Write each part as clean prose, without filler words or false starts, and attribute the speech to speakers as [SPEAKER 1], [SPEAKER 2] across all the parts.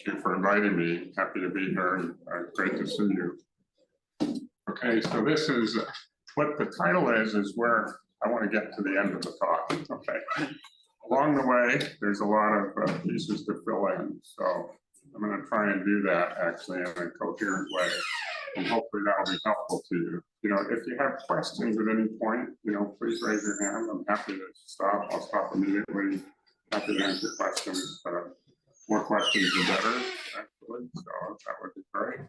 [SPEAKER 1] you for inviting me. Happy to be here and great to see you. Okay, so this is what the title is where I want to get to the end of the talk. Okay. Along the way, there's a lot of pieces to fill in. So I'm going to try and do that actually in a coherent way. And hopefully that'll be helpful to you. You know, if you have questions at any point, you know, please raise your hand. I'm happy to stop. I'll stop immediately. Happy to answer questions. More questions the better, actually. So that would be great.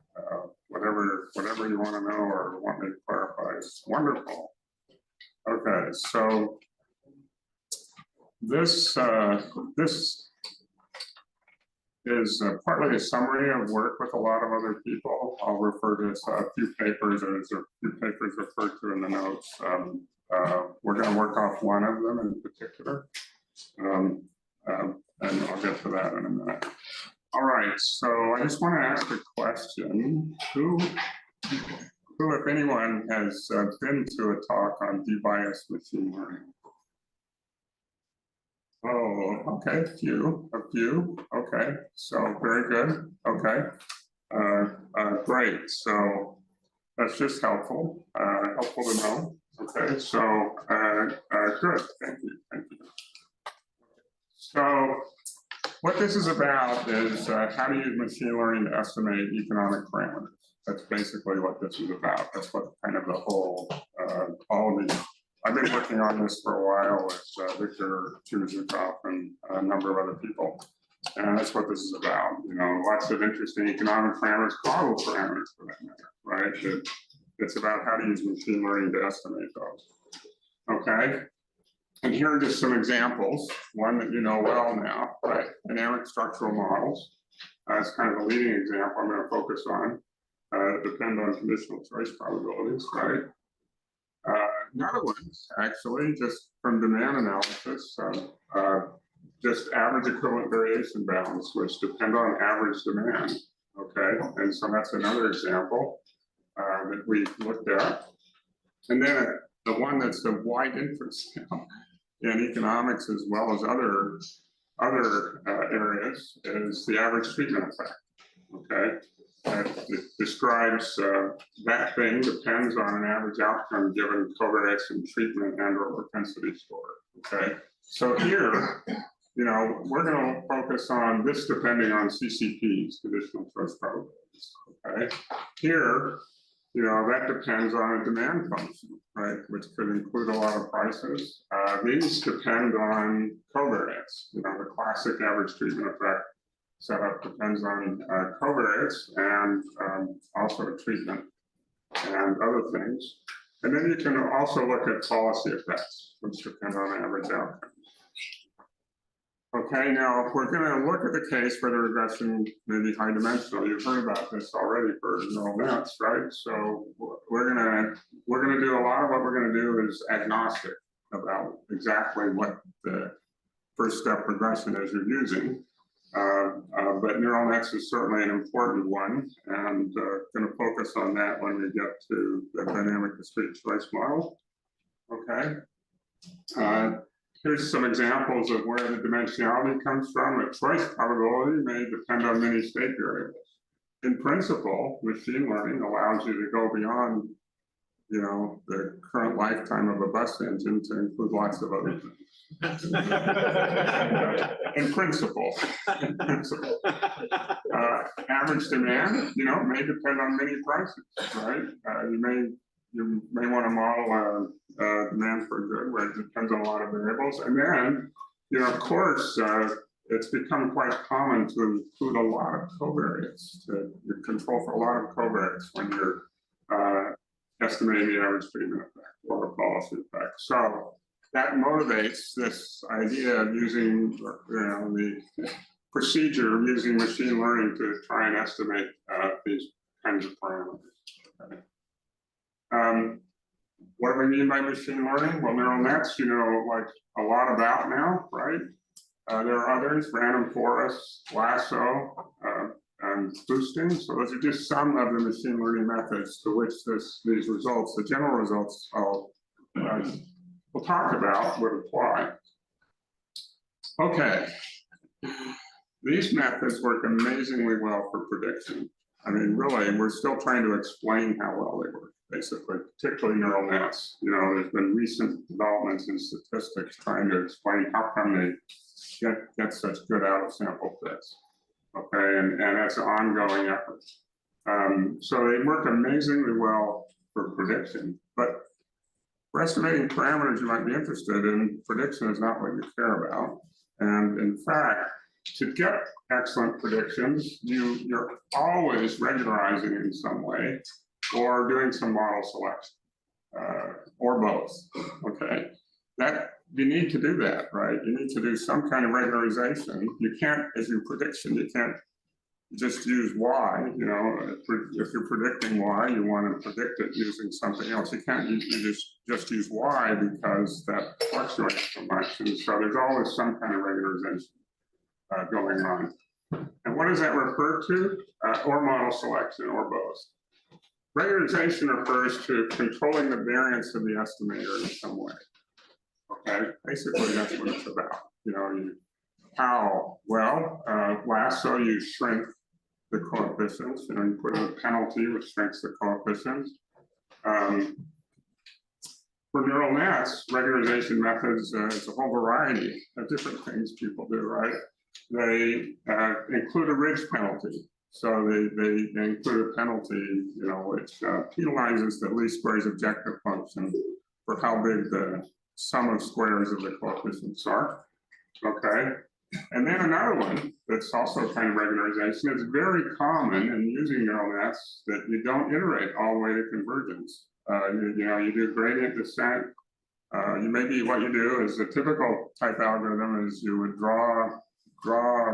[SPEAKER 1] Whatever you want to know or want me to clarify is wonderful. Okay, so this is partly a summary of work with a lot of other people. I'll refer to a few papers, or there's a few papers referred to in the notes. We're going to work off one of them in particular, and I'll get to that in a minute. All right, so I just want to ask a question. Who, if anyone, has been to a talk on de-biased machine learning? Oh, okay, a few, okay, so very good, okay, great, so that's just helpful to know, okay, so good, thank you. So what this is about is how to use machine learning to estimate economic parameters. That's basically what this is about. That's what kind of the whole, all of these. I've been working on this for a while with Victor Chuzikov and a number of other people. And that's what this is about. You know, lots of interesting economic parameters, causal parameters for that matter, right? It's about how to use machine learning to estimate those. Okay. And here are just some examples. One that you know well now, right? Dynamic structural models. That's kind of a leading example I'm going to focus on. Depend on conditional choice probabilities, right? Another one, actually, just from demand analysis, just average equivalent variation bounds, which depend on average demand, okay? And so that's another example that we looked at. And then the one that's of wide interest now in economics as well as other areas is the average treatment effect, okay? It describes that thing depends on an average outcome given covariance and treatment and or propensity score, okay? So here, you know, we're going to focus on this depending on CCPs, conditional choice probabilities, okay? Here, you know, that depends on a demand function, right, which could include a lot of prices. These depend on covariance, you know, the classic average treatment effect setup depends on covariance and also treatment and other things. And then you can also look at policy effects, which depend on average outcomes. Okay, now if we're going to look at the case where the regression may be high dimensional, you've heard about this already for neural nets, right? So we're gonna do a lot of what we're going to do is agnostic about exactly what the first step regression is you're using. But neural nets is certainly an important one, and going to focus on that when we get to the dynamic discrete choice model. Okay. Here's some examples of where the dimensionality comes from. A choice probability may depend on many state variables. In principle, machine learning allows you to go beyond, you know, the current lifetime of a bus engine to include lots of other things. In principle. Average demand, you know, may depend on many prices, right? You may want to model demand for a good where it depends on a lot of variables. And then, you know, of course, it's become quite common to include a lot of covariance, to control for a lot of covariance when you're estimating the average treatment effect or a policy effect. So that motivates this idea of using, you know, the procedure of using machine learning to try and estimate these kinds of parameters. Okay. What do we mean by machine learning? Well, neural nets, you know, like a lot about now, right? There are others, random forests, lasso, and boosting. So those are just some of the machine learning methods to which these results, the general results we'll talk about, would apply. Okay. These methods work amazingly well for prediction. I mean, really, we're still trying to explain how well they work, basically, particularly neural nets. You know, there's been recent developments in statistics trying to explain how come they get such good out of sample fits. Okay, and that's an ongoing effort. So they work amazingly well for prediction, but for estimating parameters you might be interested in, prediction is not what you care about. And in fact, to get excellent predictions, you're always regularizing in some way or doing some model selection or both, okay? That you need to do that, right? You need to do some kind of regularization. You can't, as your prediction, you can't just use Y, you know, if you're predicting Y, you want to predict it using something else. You can't you just use Y because that fluctuates so much. And so there's always some kind of regularization going on. And what does that refer to? Or model selection, or both. Regularization refers to controlling the variance of the estimator in some way. Okay, basically that's what it's about. You know, how? Well, Lasso, you shrink the coefficients. You know, you put in a penalty which shrinks the coefficients. For neural nets, regularization methods, it's a whole variety of different things people do, right? They include a ridge penalty. So they include a penalty, you know, which penalizes the least squares objective function for how big the sum of squares of the coefficients are. Okay. And then another one that's also kind of regularization. It's very common in using neural nets that you don't iterate all the way to convergence. You know, you do gradient descent. Maybe what you do is a typical type algorithm is you would draw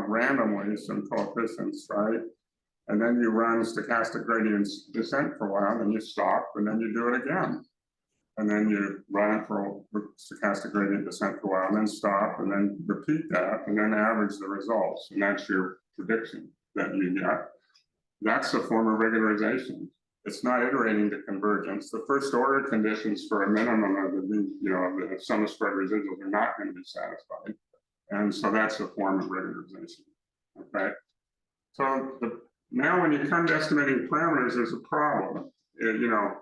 [SPEAKER 1] randomly some coefficients, right? And then you run stochastic gradient descent for a while, and you stop, and then you do it again. And then you run it for stochastic gradient descent for a while, and then stop, and then repeat that, and then average the results. And that's your prediction that you get. That's a form of regularization. It's not iterating to convergence. The first order conditions for a minimum of the sum of squared residuals are not going to be satisfied. And so that's a form of regularization. Okay. So now when you come to estimating parameters, there's a problem. You know,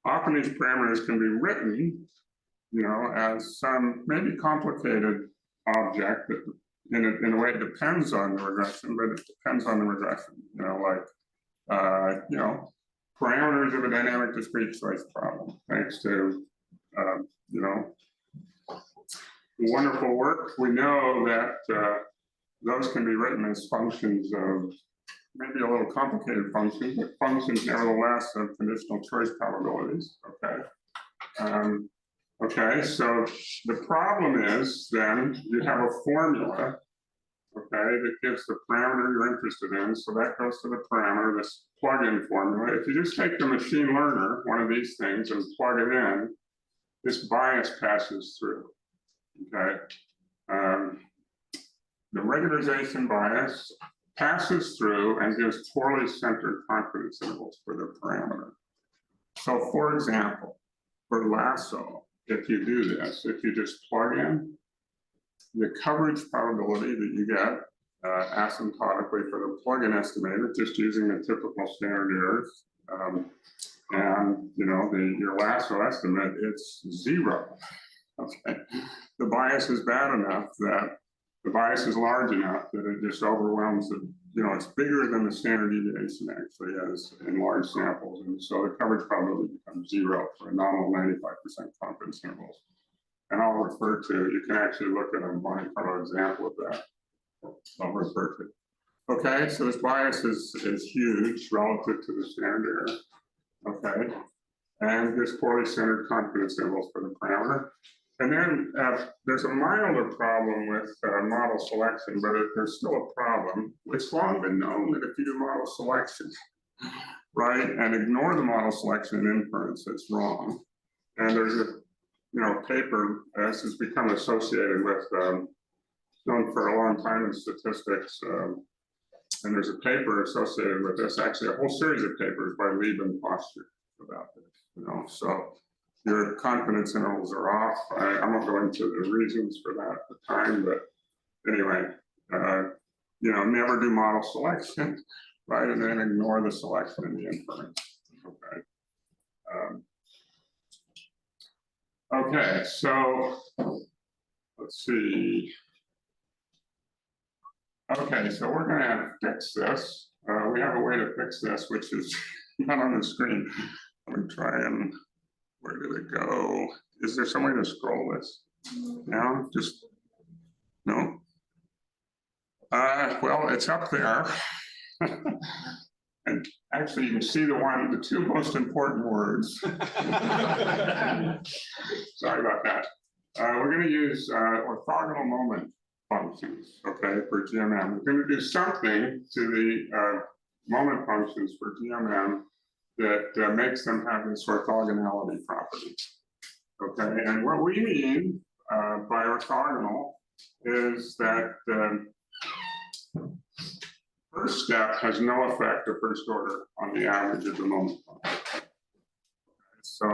[SPEAKER 1] often these parameters can be written, you know, as some maybe complicated object that in a way it depends on the regression, but it depends on the regression, you know, like, you know, parameters of a dynamic discrete choice problem, thanks to, you know, wonderful work. We know that those can be written as functions of maybe a little complicated functions, but functions nevertheless of conditional choice probabilities. Okay. Okay, so the problem is then you have a formula, okay, that gives the parameter you're interested in. So that goes to the parameter, this plug-in formula. If you just take the machine learner, one of these things, and plug it in, this bias passes through. Okay. The regularization bias passes through and gives poorly centered confidence intervals for the parameter. So for example, for Lasso, if you do this, if you just plug in the coverage probability that you get asymptotically for the plug-in estimator, just using the typical standard errors, and you know, your Lasso estimate, it's 0. Okay. The bias is bad enough that the bias is large enough that it just overwhelms the, you know, it's bigger than the standard deviation actually is in large samples. And so the coverage probability becomes 0 for a nominal 95% confidence intervals. And I'll refer to, you can actually look at a Monte Carlo example of that. I'll refer to. Okay, so this bias is huge relative to the standard error. Okay, and there's poorly centered confidence intervals for the parameter. And then there's a milder problem with model selection, but there's still a problem. It's long been known that if you do model selection, right, and ignore the model selection and inference, it's wrong. And there's a paper, this has become associated with, known for a long time in statistics, and there's a paper associated with this, actually a whole series of papers by Lieb and Foster about this, you know, so your confidence intervals are off. I won't go into the reasons for that at the time, but anyway, never do model selection, right? And then ignore the selection and the inference. Okay. Okay, so let's see. Okay, so we're going to fix this. We have a way to fix this, which is not on the screen. Let me try and, where did it go? Is there some way to scroll this down? Just, no? Well, it's up there. And actually, you can see the two most important words. Sorry about that. We're going to use orthogonal moment functions, okay, for GMM. We're going to do something to the moment functions for GMM that makes them have this orthogonality property, okay? And what we mean by orthogonal is that first step has no effect of first order on the average of the moment function. So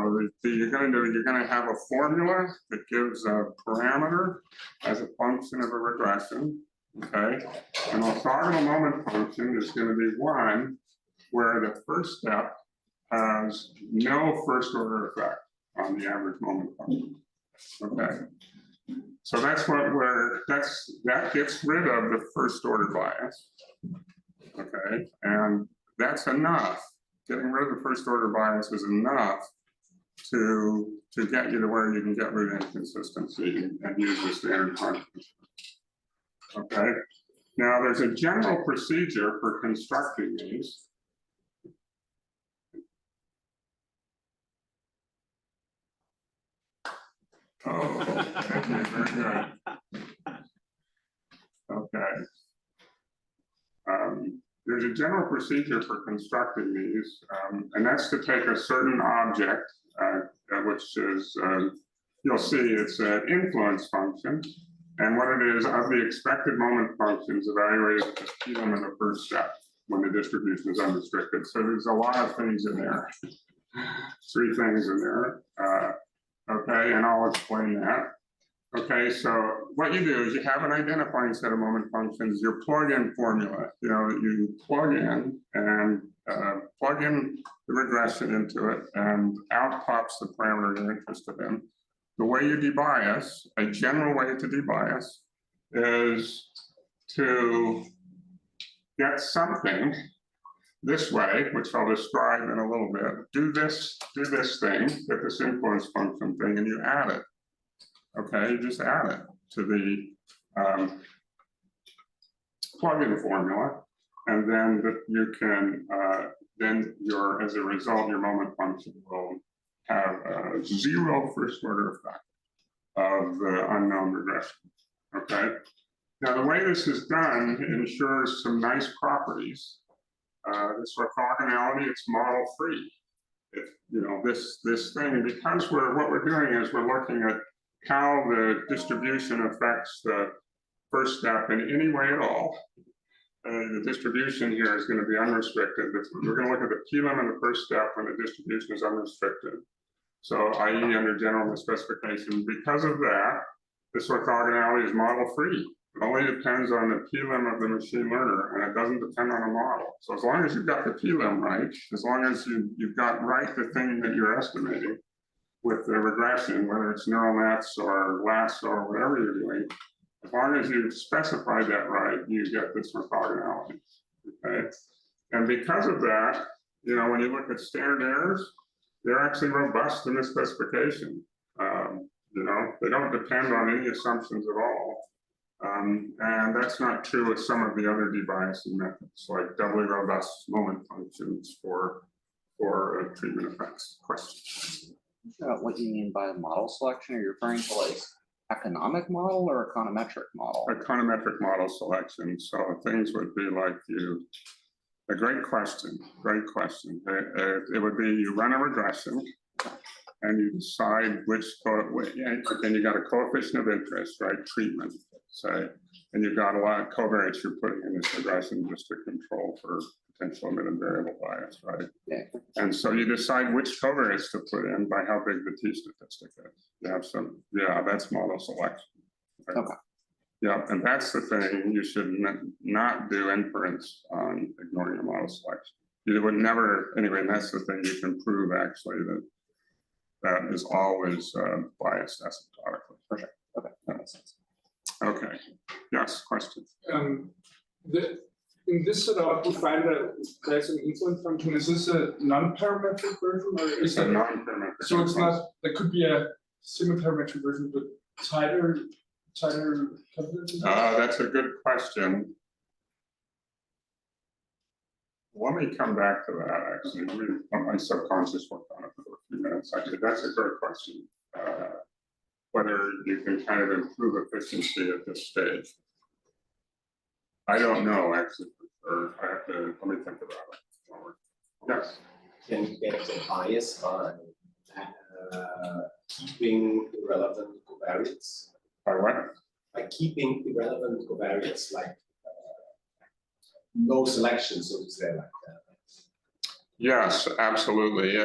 [SPEAKER 1] you're going to have a formula that gives a parameter as a function of a regression, okay? An orthogonal moment function is going to be one where the first step has no first order effect on the average moment function, okay? So that's that gets rid of the first order bias, okay? And that's enough. Getting rid of the first order bias is enough to get you to where you can get root inconsistency and use the standard confidence. Okay. Now there's a general procedure for constructing these. Oh, okay, very good. Okay. There's a general procedure for constructing these, and that's to take a certain object, which is, you'll see it's an influence function, and what it is of the expected moment functions evaluated at the p limit of the first step when the distribution is unrestricted. So there's a lot of things in there, 3 things in there, okay, and I'll explain that. Okay, so what you do is you have an identifying set of moment functions, your plug-in formula, you plug in and plug in the regression into it, and out pops the parameter you're interested in. The way you debias, a general way to debias, is to get something this way, which I'll describe in a little bit. Do this thing, get this influence function thing, and you add it. Okay, you just add it to the plug-in formula, and then you can as a result, your moment function will have a 0 first order effect of the unknown regression. Okay. Now the way this is done ensures some nice properties. This orthogonality, it's model free. If this thing, because what we're doing is we're looking at how the distribution affects the first step in any way at all. The distribution here is going to be unrestricted. We're going to look at the p limit of the first step when the distribution is unrestricted. So, i.e. under general specification. Because of that, this orthogonality is model free. It only depends on the p limit of the machine learner, and it doesn't depend on a model. So as long as you've got the p lim right, as long as you've got right the thing that you're estimating, with the regression, whether it's neural nets or lasso or whatever you're doing, as long as you've specified that right, you get this orthogonality, okay? And because of that, when you look at standard errors, they're actually robust in the specification. They don't depend on any assumptions at all. And that's not true with some of the other debiasing methods, like doubly robust moment functions for treatment effects questions.
[SPEAKER 2] What do you mean by model selection? Are you referring to like economic model or econometric model?
[SPEAKER 1] Econometric model selection. So things would be like a great question. It would be you run a regression and you decide which, and you got a coefficient of interest, right? Treatment, say, and you've got a lot of covariates you're putting in this regression just to control for potential emitted variable bias, right?
[SPEAKER 2] Yeah.
[SPEAKER 1] And so you decide which covariates to put in by how big the t-statistic is. You have some, that's model selection.
[SPEAKER 2] Okay.
[SPEAKER 1] Yeah, and that's the thing, you should not do inference on ignoring a model selection. You would never, anyway, and that's the thing you can prove actually that that is always biased asymptotically.
[SPEAKER 2] Okay, that makes sense.
[SPEAKER 1] Okay, yes, questions?
[SPEAKER 3] In this setup, we find that there's an influence function. Is this a non-parametric version, or
[SPEAKER 1] It's
[SPEAKER 3] is
[SPEAKER 1] a
[SPEAKER 3] it
[SPEAKER 1] non-parametric.
[SPEAKER 3] so? It's not. There could be a semi-parametric version, but tighter confidence.
[SPEAKER 1] That's a good question. Let me come back to that, actually. My subconscious worked on it for a few minutes. Actually, that's a great question. Whether you can kind of improve efficiency at this stage. I don't know, actually, or I have to, let me think about it. Yes.
[SPEAKER 4] Can you get a bias on keeping irrelevant covariates?
[SPEAKER 1] By what?
[SPEAKER 4] By keeping irrelevant covariates, like no selection, so to say, like that.
[SPEAKER 1] Yes, absolutely.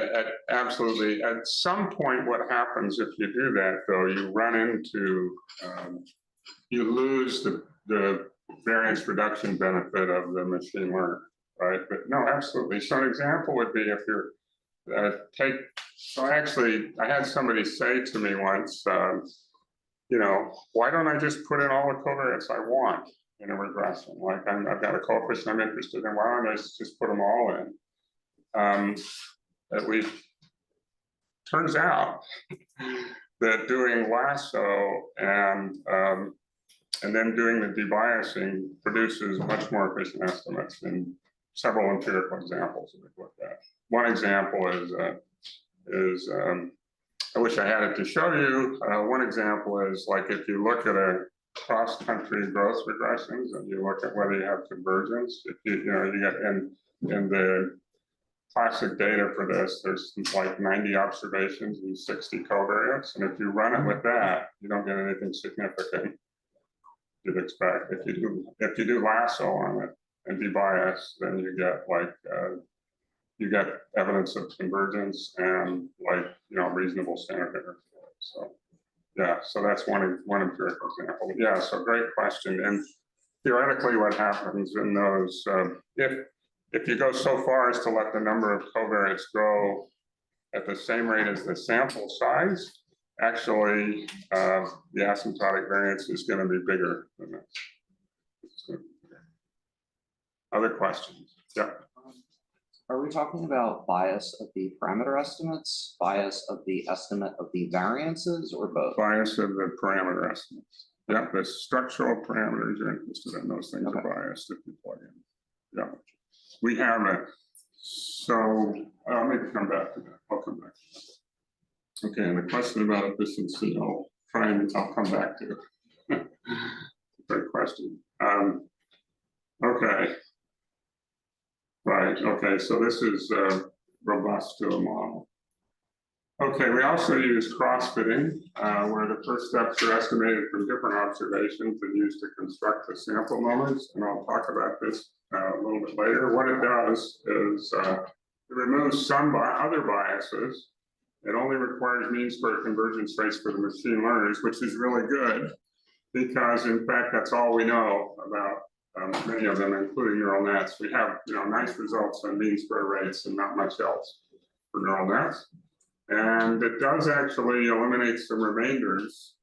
[SPEAKER 1] Absolutely. At some point, what happens if you do that, though, you run into, you lose the variance reduction benefit of the machine learning, right? But no, absolutely. So an example would be if you're I had somebody say to me once, you know, why don't I just put in all the covariates I want in a regression? Like I've got a coefficient I'm interested in, why don't I just put them all in? At least turns out that doing lasso and then doing the debiasing produces much more efficient estimates in several empirical examples that we've looked at. One example is I wish I had it to show you. One example is like if you look at a cross-country growth regressions and you look at whether you have convergence, if you get in the classic data for this, there's like 90 observations and 60 covariates, and if you run it with that, you don't get anything significant you'd expect. If you do lasso on it and debias, then you get like you get evidence of convergence and like reasonable standard error. So yeah, so that's one empirical example. But yeah, so great question. And theoretically, what happens in those if you go so far as to let the number of covariates grow at the same rate as the sample size, actually the asymptotic variance is going to be bigger than this. Other questions? Yeah.
[SPEAKER 2] Are we talking about bias of the parameter estimates, bias of the estimate of the variances, or both?
[SPEAKER 1] Bias of the parameter estimates. Yeah, the structural parameters you're interested in, those things
[SPEAKER 2] Okay.
[SPEAKER 1] are biased if you plug in. Yeah. We have it. So I'll maybe come back to that. I'll come back to that. Okay, and the question about efficiency, I'll come back to. Great question. Okay. Right, okay, so this is robust to a model. Okay, we also use cross-fitting, where the first steps are estimated from different observations and used to construct the sample moments, and I'll talk about this a little bit later. What it does is it removes some other biases. It only requires mean square convergence rates for the machine learners, which is really good, because in fact, that's all we know about many of them, including neural nets. We have nice results on mean square rates and not much else for neural nets. And it does actually eliminate some remainders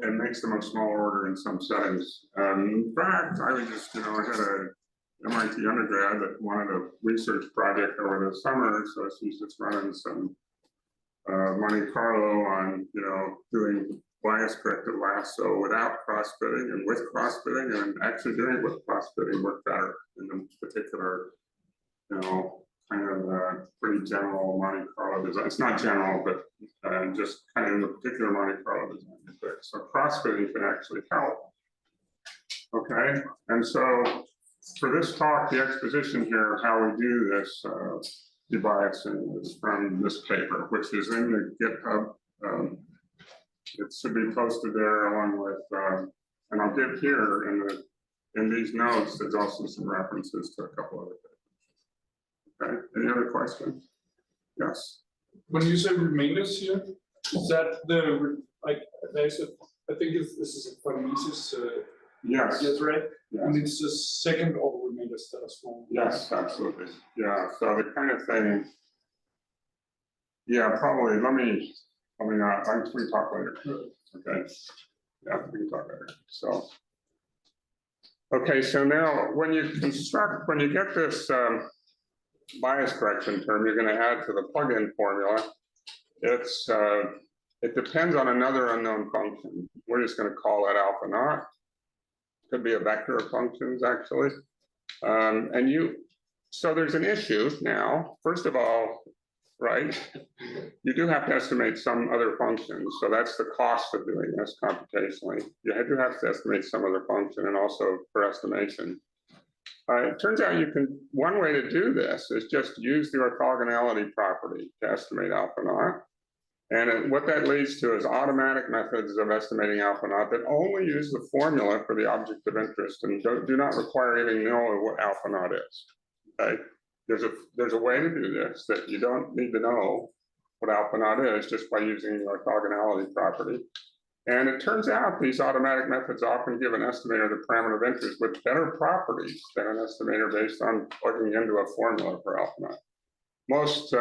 [SPEAKER 1] and makes them of smaller order in some settings. In fact, I was just, I had a MIT undergrad that wanted a research project over the summer, so she's just running some Monte Carlo on, doing bias corrected lasso without cross-fitting and with cross-fitting, and actually doing it with cross-fitting worked better in the particular, kind of pretty general Monte Carlo design. It's not general, but just kind of in the particular Monte Carlo design. So cross-fitting can actually help. Okay, and so for this talk, the exposition here of how we do this debiasing is from this paper, which is in the GitHub. It should be posted there along with, and I'll give here in these notes, there's also some references to a couple other papers. Okay, any other questions? Yes.
[SPEAKER 3] When you say remainders here, is that the There's I think this is a Mises,
[SPEAKER 1] Yes,
[SPEAKER 3] yes, right? And
[SPEAKER 1] yes,
[SPEAKER 3] it's the second order remainder status form.
[SPEAKER 1] yes, absolutely. Yeah, so the kind of thing. Yeah, probably, let me not, we can talk later, okay? Yeah, we can talk later, so. Okay, so now, when you get this bias correction term, you're gonna add to the plug-in formula. It depends on another unknown function. We're just gonna call that alpha naught. Could be a vector of functions, actually. So there's an issue now. First of all, right, you do have to estimate some other functions. So that's the cost of doing this computationally. You do have to estimate some other function and also for estimation. It turns out one way to do this is just use the orthogonality property to estimate alpha naught. And what that leads to is automatic methods of estimating alpha naught that only use the formula for the object of interest and do not require even knowing what alpha naught is. Okay, there's a way to do this that you don't need to know what alpha naught is just by using the orthogonality property. And it turns out these automatic methods often give an estimator the parameter of interest with better properties than an estimator based on plugging into a formula for alpha naught. Most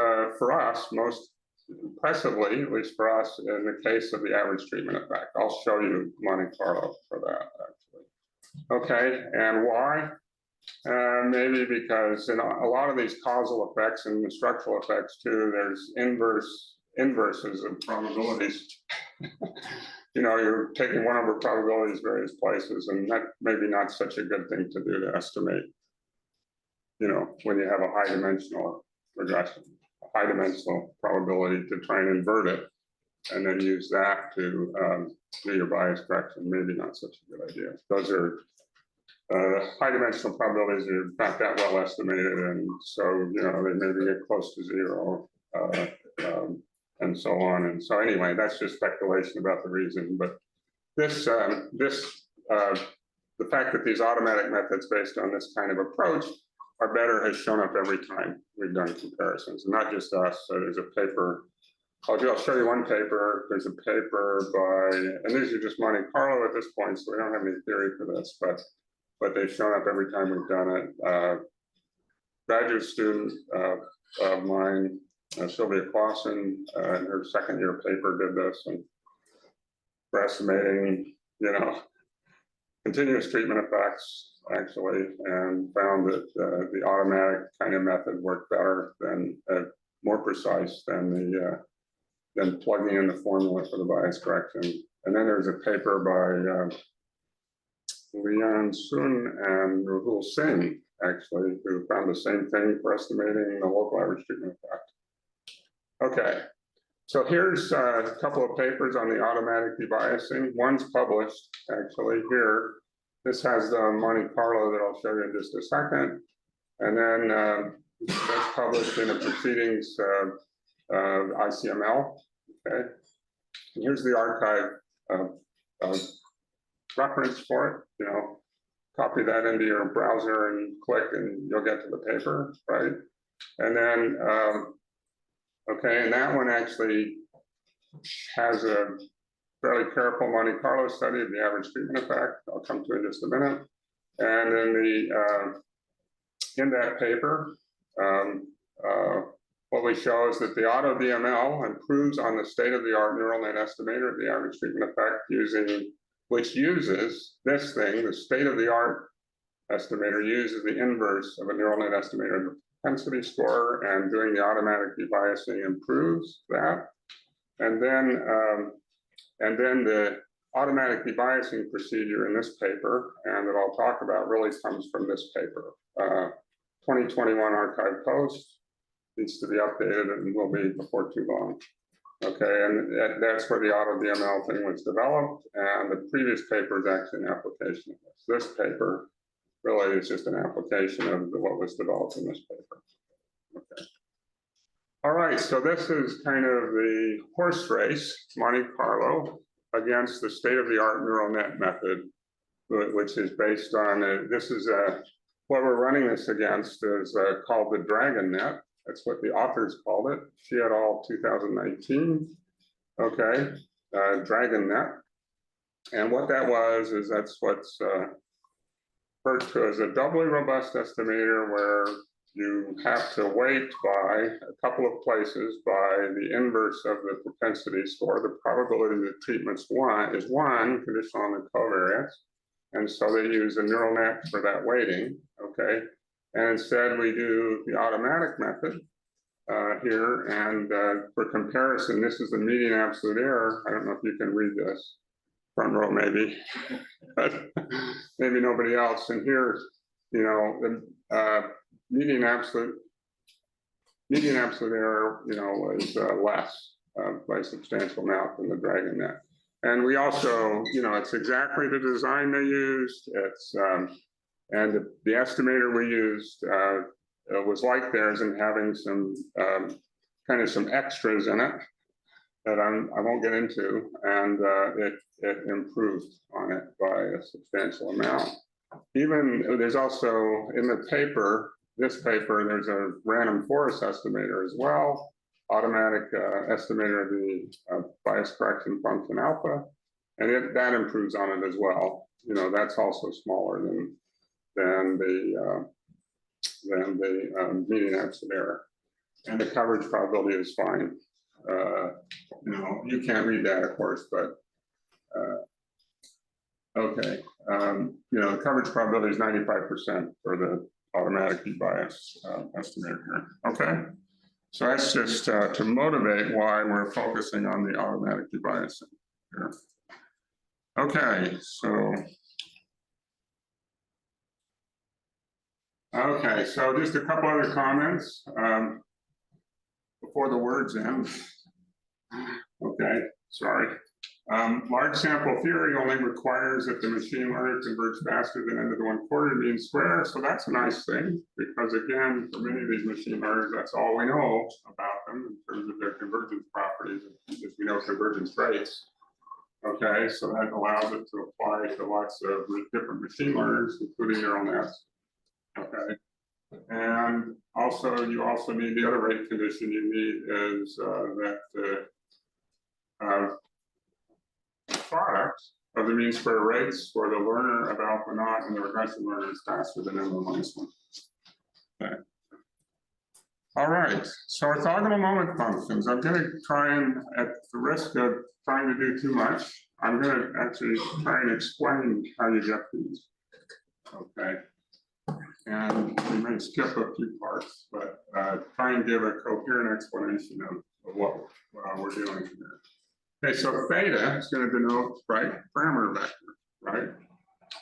[SPEAKER 1] impressively, at least for us, in the case of the average treatment effect. I'll show you Monte Carlo for that, actually. Okay, and why? Maybe because in a lot of these causal effects and the structural effects too, there's inverses of probabilities. You know, you're taking one over probabilities various places, and that maybe not such a good thing to do to estimate, you know, when you have a high dimensional regression, a high dimensional probability to try and invert it, and then use that to do your bias correction. Maybe not such a good idea. Those are high dimensional probabilities are not that well estimated, and so, you know, they maybe get close to zero, and so on. And so anyway, that's just speculation about the reason. But the fact that these automatic methods based on this kind of approach are better has shown up every time we've done comparisons, and not just us. So there's a paper. I'll show you one paper. There's a paper by, and these are just Monte Carlo at this point, so we don't have any theory for this, but they've shown up every time we've done it. Graduate student of mine, Sylvia Clausen, in her second year paper did this, and for estimating, you know, continuous treatment effects, actually, and found that the automatic kind of method worked better than, more precise than plugging in the formula for the bias correction. And then there's a paper by Lian Sun and Rahul Singh, actually, who found the same thing for estimating the local average treatment effect. Okay, so here's a couple of papers on the automatic debiasing. One's published, actually, here. This has the Monte Carlo that I'll show you in just a second. And then that's published in the proceedings of ICML. Okay, and here's the archive reference for it. You know, copy that into your browser and click, and you'll get to the paper, right? And then, okay, and that one actually has a fairly careful Monte Carlo study of the average treatment effect. I'll come to in just a minute. And then in that paper, what we show is that the auto DML improves on the state-of-the-art neural net estimator of the average treatment effect which uses this thing, the state-of-the-art estimator uses the inverse of a neural net estimator, the propensity score, and doing the automatic debiasing improves that. And then the automatic debiasing procedure in this paper, and that I'll talk about, really comes from this paper. 2021 archive post, needs to be updated and will be before too long. Okay, and that's where the auto DML thing was developed, and the previous paper is actually an application of this. This paper really is just an application of what was developed in this paper. Okay. All right, so this is kind of the horse race, Monte Carlo, against the state-of-the-art neural net method, which is based on, what we're running this against is called the Dragon Net. That's what the authors called it. She et al. 2019. Okay, dragon net. And what that was is that's what's referred to as a doubly robust estimator, where you have to weight by a couple of places by the inverse of the propensity score. The probability that treatment's is one conditional on the covariance. And so they use a neural net for that weighting, okay? And instead we do the automatic method here. And for comparison, this is the median absolute error. I don't know if you can read this. Front row maybe, but maybe nobody else. And here, you know, the median absolute error, you know, was less by a substantial amount than the dragon net. And we also, you know, it's exactly the design they used. It's and the estimator we used was like theirs in having some kind of some extras in it that I won't get into, and it improved on it by a substantial amount. Even there's also in the paper, this paper, there's a random forest estimator as well, automatic estimator of the bias correction function alpha, and that improves on it as well. You know, that's also smaller than the median absolute error, and the coverage probability is fine. You know, you can't read that, of course, but okay. You know, the coverage probability is 95% for the automatic bias estimator here. Okay, so that's just to motivate why we're focusing on the automatic biasing here. Okay, so just a couple other comments before the words end. Okay, sorry. Large sample theory only requires that the machine learner converts faster than n to the 1/4 mean square. So that's a nice thing, because again, for many of these machine learners, that's all we know about them in terms of their convergence properties, because we know convergence rates. Okay, so that allows it to apply to lots of different machine learners, including neural nets. Okay, and also you also need the other rate condition you need is that the product of the mean square rates for the learner of alpha naught and the regression learner is faster than n-1. Okay. All right, so orthogonal moment functions. I'm going to try and, at the risk of trying to do too much, I'm going to actually try and explain how you get these. Okay, and we may skip a few parts, but try and give a coherent explanation of what we're doing here. Okay, so theta is going to denote, right, parameter vector, right?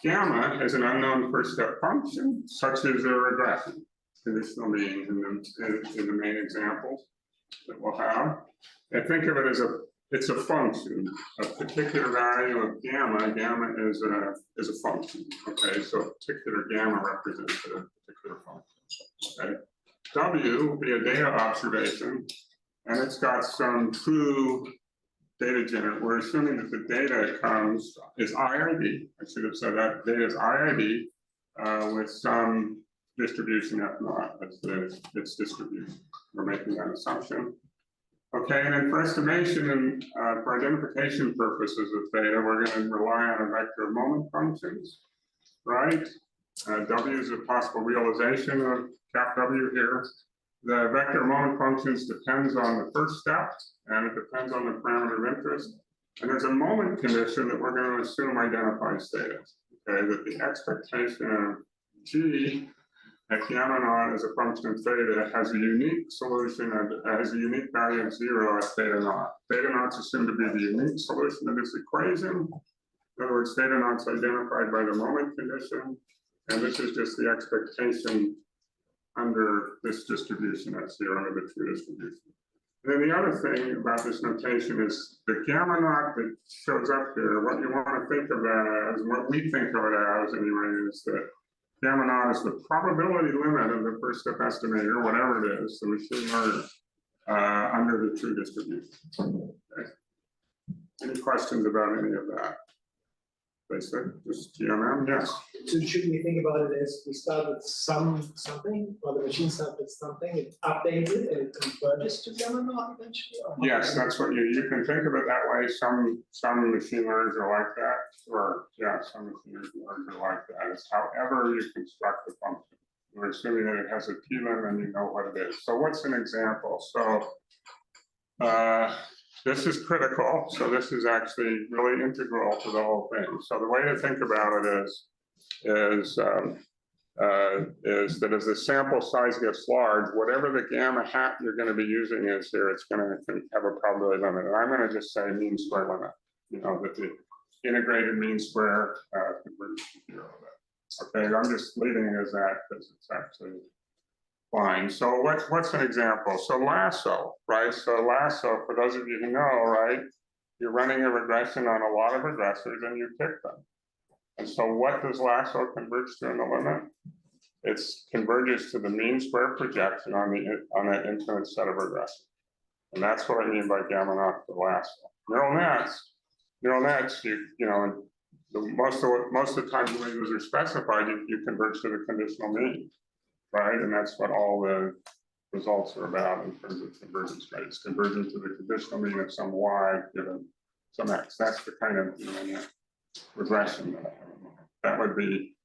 [SPEAKER 1] Gamma is an unknown first step function, such as a regression, conditional mean in the main examples that we'll have. And think of it as it's a function, a particular value of gamma. Gamma is a function. Okay, so a particular gamma represents a particular function. Okay, W will be a data observation, and it's got some true data generated. We're assuming that the data is IID. I should have said that data is IID with some distribution F naught. That's its distribution. We're making that assumption. Okay, and then for estimation and for identification purposes of theta, we're going to rely on a vector of moment functions, right? W is a possible realization of cap W here. The vector of moment functions depends on the first step, and it depends on the parameter of interest. And there's a moment condition that we're going to assume identifies theta. Okay, that the expectation of G at gamma naught as a function of theta has a unique solution and has a unique value of 0 at theta naught. Theta naught's assumed to be the unique solution of this equation. In other words, theta naught's identified by the moment condition, and this is just the expectation under this distribution at 0 under the true distribution. And then the other thing about this notation is the gamma naught that shows up here. What you want to think of that as, what we think of it as anyway, is that gamma naught is the probability limit of the first step estimator, whatever it is, the machine learner, under the true distribution. Okay. Any questions about any of that? basic, just GMM, yes.
[SPEAKER 5] So should we think about it as we start with something, or the machine starts with something, it updates it and it converges to gamma naught eventually? Or how
[SPEAKER 1] Yes,
[SPEAKER 5] does it
[SPEAKER 1] that's what you can think of it that way. Some machine learners are like that, or yeah, some machine learners are like that. It's however you construct the function. We're assuming that it has a t-lim and you know what it is. So what's an example? So this is critical. So this is actually really integral to the whole thing. So the way to think about it is that as the sample size gets large, whatever the gamma hat you're going to be using is here, it's going to have a probability limit. And I'm going to just say mean square limit, you know, that the integrated mean square converges to 0. Okay, I'm just leaving it as that because it's actually fine. So what's an example? So lasso, right? So lasso, for those of you who know, right, you're running a regression on a lot of regressors and you pick them. And so what does lasso converge to in the limit? It converges to the mean square projection on an infinite set of regressions. And that's what I mean by gamma naught for lasso. Neural nets, you know, most of the time when these are specified, you converge to the conditional mean, right? And that's what all the results are about in terms of convergence, right? It's converging to the conditional mean of some y given some x. That's the kind of regression that I have in mind. That would be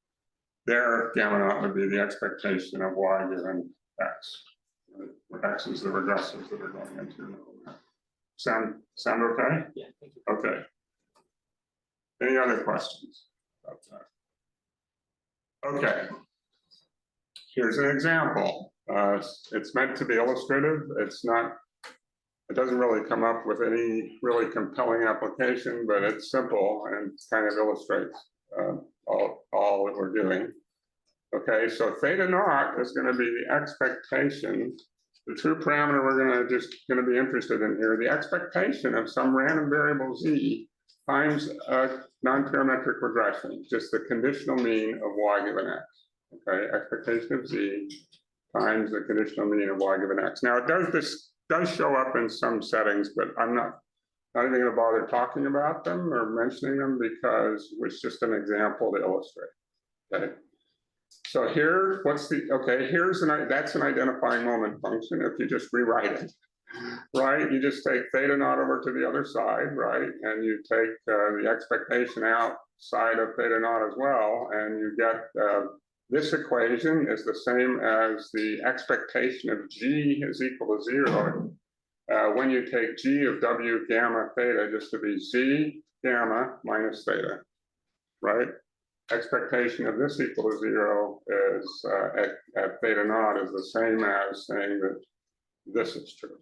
[SPEAKER 1] their gamma naught would be the expectation of y given x, where x is the regressors that are going into. Sound okay?
[SPEAKER 5] Yeah, thank you.
[SPEAKER 1] Okay. Any other questions about that? Okay. Here's an example. It's meant to be illustrative. It's not. It doesn't really come up with any really compelling application, but it's simple and kind of illustrates all that we're doing. Okay, so theta naught is going to be the expectation, the true parameter we're going to be interested in here, the expectation of some random variable z times a non-parametric regression, just the conditional mean of y given x. Okay, expectation of z times the conditional mean of y given x. Now this does show up in some settings, but I'm not even going to bother talking about them or mentioning them because it's just an example to illustrate. Okay. So here, that's an identifying moment function if you just rewrite it, right? You just take theta naught over to the other side, right? And you take the expectation outside of theta naught as well, and you get this equation is the same as the expectation of g is equal to 0 when you take g of w gamma theta just to be z gamma minus theta, right? Expectation of this equal to 0 is at theta naught is the same as saying that this is true.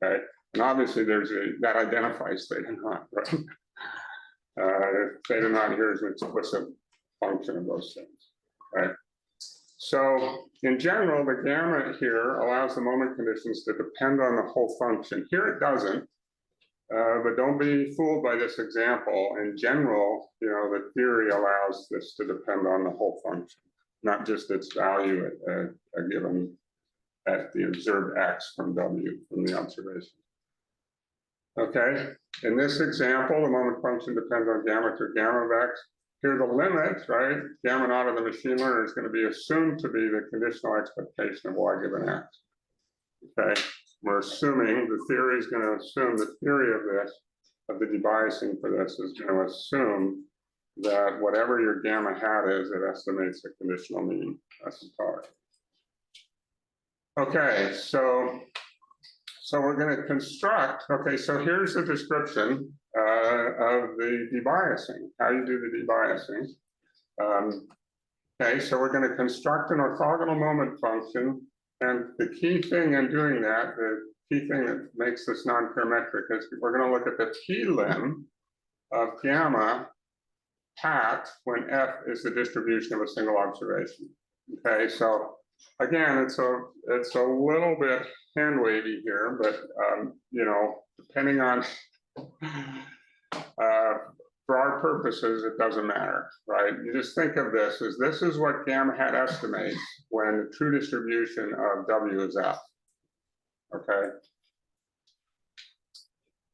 [SPEAKER 1] Okay, and obviously that identifies theta naught, right? Theta naught here is an explicit function of those things, right? So in general, the gamma here allows the moment conditions to depend on the whole function. Here it doesn't. But don't be fooled by this example. In general, the theory allows this to depend on the whole function, not just its value at the observed x from w from the observation. Okay, in this example, the moment function depends on gamma to gamma of x. Here the limit, right? Gamma naught of the machine learner is going to be assumed to be the conditional expectation of y given x. Okay. We're assuming the theory is going to assume the theory of the debiasing for this is going to assume that whatever your gamma hat is, it estimates the conditional mean. That's the target. Okay, so we're going to construct. Okay, so here's the description of the debiasing. How you do the debiasing. Okay, so we're going to construct an orthogonal moment function. And the key thing in doing that, the key thing that makes this non-parametric is we're going to look at the t-lim of gamma hat when f is the distribution of a single observation. Okay, so again, it's a little bit hand wavy here, but depending on for our purposes, it doesn't matter, right? You just think of this is what gamma hat estimates when the true distribution of w is f. Okay.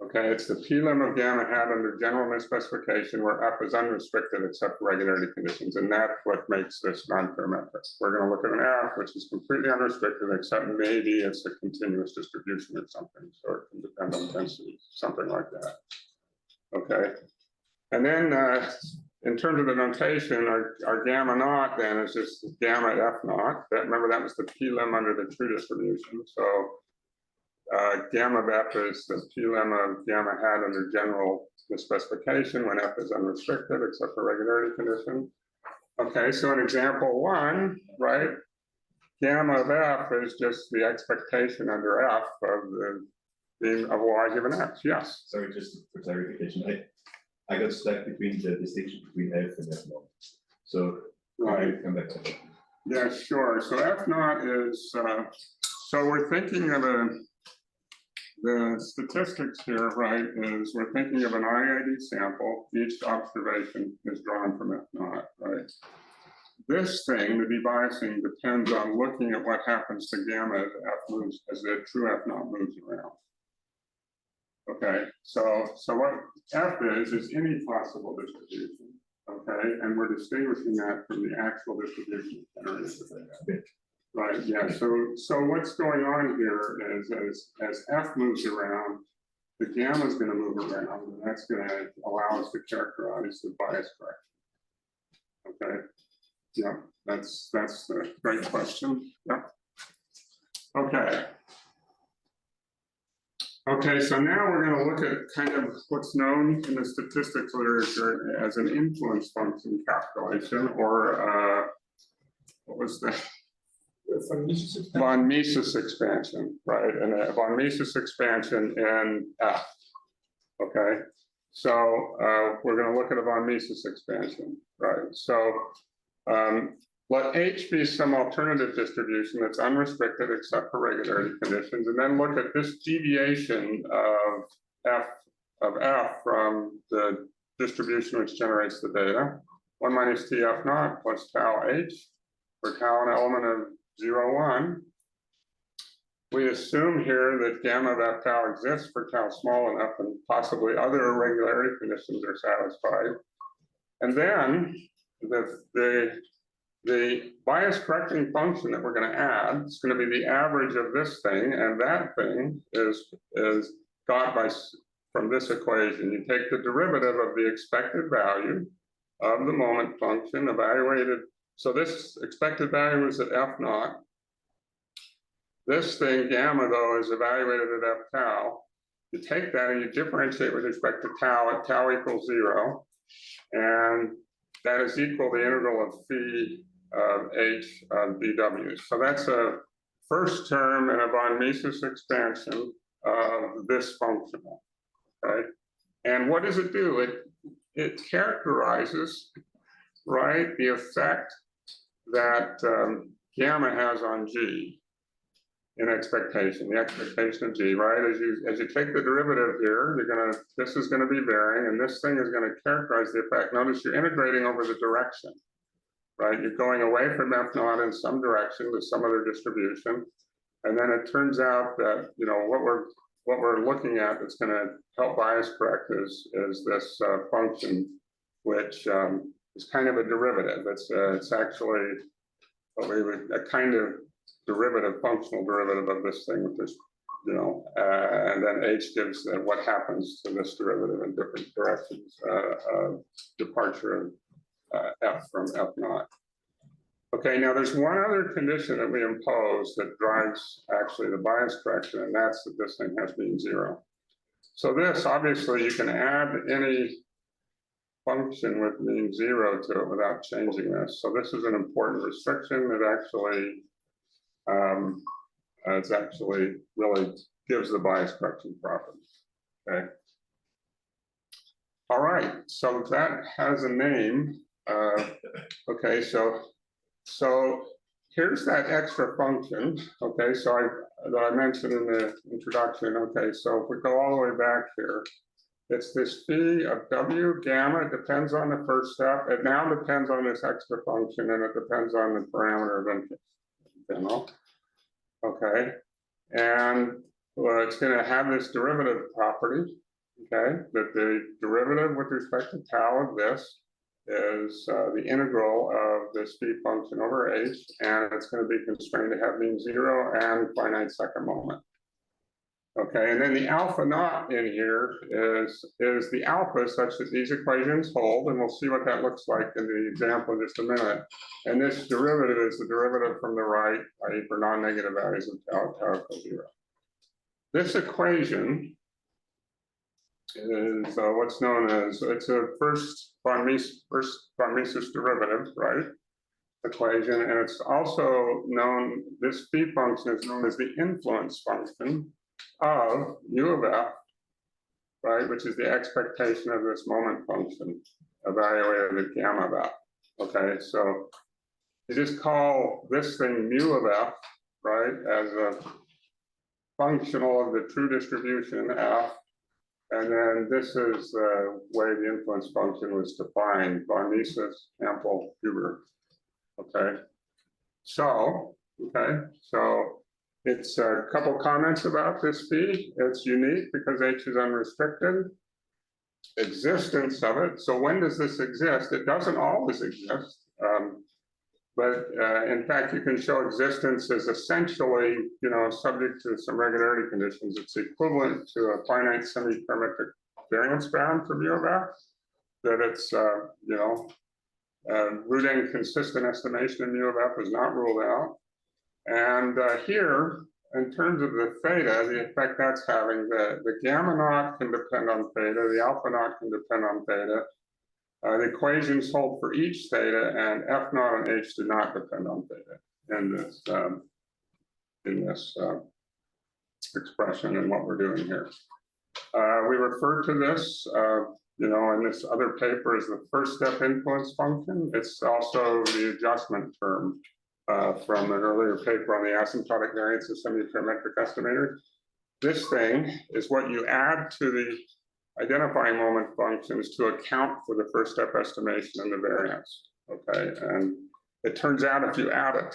[SPEAKER 1] Okay, it's the P-lim of gamma hat under general misspecification where F is unrestricted except for regularity conditions, and that's what makes this non-parametric. We're gonna look at an F, which is completely unrestricted, except maybe it's a continuous distribution or something, so it can depend on density, something like that. Okay, and then in terms of the notation, our gamma naught then is just gamma F naught. Remember that was the P-lim under the true distribution, so gamma of F is the P-lim of gamma hat under general specification when F is unrestricted except for regularity condition. Okay, so in example 1, right, gamma of F is just the expectation under F of the being of Y given X. Yes.
[SPEAKER 6] Sorry, just for clarification, I got stuck between the distinction between F and F naught. So
[SPEAKER 1] Right.
[SPEAKER 6] come back to that.
[SPEAKER 1] Yeah, sure. So F naught is, so we're thinking of the statistics here, right, is we're thinking of an IID sample. Each observation is drawn from F naught, right? This thing, the debiasing, depends on looking at what happens to gamma as F moves, as the true F naught moves around. Okay, so what F is any possible distribution, okay? And we're distinguishing that from the actual distribution generated. Right, yeah, so what's going on here is as F moves around, the gamma is gonna move around, and that's gonna allow us to characterize the bias correction. Okay, yeah, that's the great question, yeah. Okay. Okay, so now we're going to look at kind of what's known in the statistics literature as an influence function calculation, or what was that? Von Mises expansion, right? And a von Mises expansion in F. Okay, so we're going to look at a von Mises expansion, right? So let H be some alternative distribution that's unrestricted except for regularity conditions, and then look at this deviation of F from the distribution which generates the data. 1 minus TF naught plus tau H, for tau an element of 0, 1. We assume here that gamma of F tau exists for tau small enough and possibly other irregularity conditions are satisfied. And then the bias correcting function that we're going to add is going to be the average of this thing, and that thing is got from this equation. You take the derivative of the expected value of the moment function evaluated. So this expected value is at F naught. This thing, gamma, though, is evaluated at F tau. You take that and you differentiate with respect to tau at tau equals 0, and that is equal to the integral of phi of H of dW. So that's a first term in a von Mises expansion of this function, right? And what does it do? It characterizes, right, the effect that gamma has on G in expectation, the expectation of G, right? As you take the derivative here, this is gonna be varying, and this thing is gonna characterize the effect. Notice you're integrating over the direction, right? You're going away from F naught in some direction to some other distribution, and then it turns out that what we're looking at that's going to help bias correct is this function, which is kind of a derivative. It's actually a kind of derivative, functional derivative of this thing with this, and then H gives what happens to this derivative in different directions, departure of F from F naught. Okay, now there's one other condition that we impose that drives actually the bias correction, and that's that this thing has mean 0. So this, obviously, you can add any function with mean 0 to it without changing this. So this is an important restriction that actually really gives the bias correction property. Okay. All right, so that has a name. Okay, so here's that extra function. Okay, so that I mentioned in the introduction. Okay, so if we go all the way back here, it's this phi of W gamma. It depends on the first step. It now depends on this extra function, and it depends on the parameter of interest. Okay, and it's going to have this derivative property. Okay, that the derivative with respect to tau of this is the integral of this speed function over h, and it's going to be constrained to have mean 0 and finite second moment. Okay, and then the alpha naught in here is the alpha such that these equations hold, and we'll see what that looks like in the example in just a minute. And this derivative is the derivative from the right, i.e. for non-negative values of tau equals 0. This equation is what's known as, it's a first von Mises derivative, right? Equation, and it's also known, this speed function is known as the influence function of u of f, right, which is the expectation of this moment function evaluated at gamma of f. Okay, so you just call this thing mu of f, right, as a functional of the true distribution f, and then this is the way the influence function was defined, von Mises, Ample, Huber. Okay, so it's a couple comments about this speed. It's unique because h is unrestricted. Existence of it. So when does this exist? It doesn't always exist. But in fact, you can show existence is essentially, subject to some regularity conditions. It's equivalent to a finite semi-parametric variance bound for mu of f. That it's, root-n consistent estimation of mu of f is not ruled out. And here, in terms of the theta, the effect that's having, the gamma naught can depend on theta, the alpha naught can depend on theta. The equations hold for each theta, and f naught and h do not depend on theta in this expression and what we're doing here. We refer to this, in this other paper as the first step influence function. It's also the adjustment term from an earlier paper on the asymptotic variance of semi-parametric estimators. This thing is what you add to the identifying moment functions to account for the first step estimation and the variance. Okay, and it turns out if you add it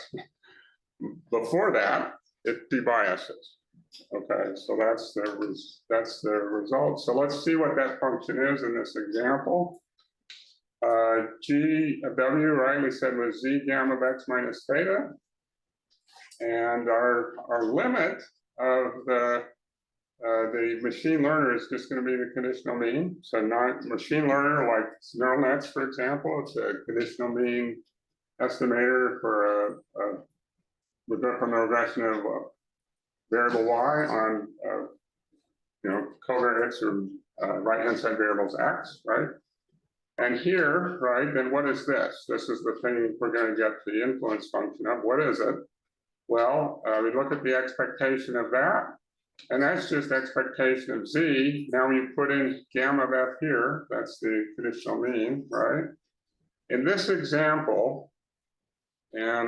[SPEAKER 1] before that, it debiases. Okay, so that's the result. So let's see what that function is in this example. G of W, right, we said was Z gamma of X minus theta. And our limit of the machine learner is just going to be the conditional mean. So not machine learner like neural nets, for example, it's a conditional mean estimator for from the regression of variable y on covariates or right-hand side variables x, right? And here, right, then what is this? This is the thing we're going to get the influence function of. What is it? Well, we look at the expectation of that, and that's just expectation of z. Now we put in gamma of f here, that's the conditional mean, right? In this example, and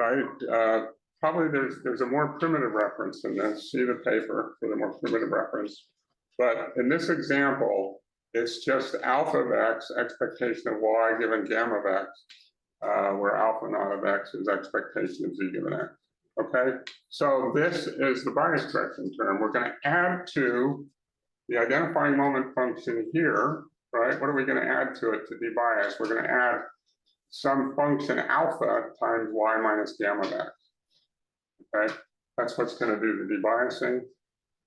[SPEAKER 1] probably there's a more primitive reference in this, see the paper for the more primitive reference. But in this example, it's just alpha of x, expectation of y given gamma of x, where alpha naught of x is expectation of z given x. Okay, so this is the bias correction term. We're going to add to the identifying moment function here, right? What are we going to add to it to debias? We're going to add some function alpha times y minus gamma of x. Okay, that's what's going to do the debiasing.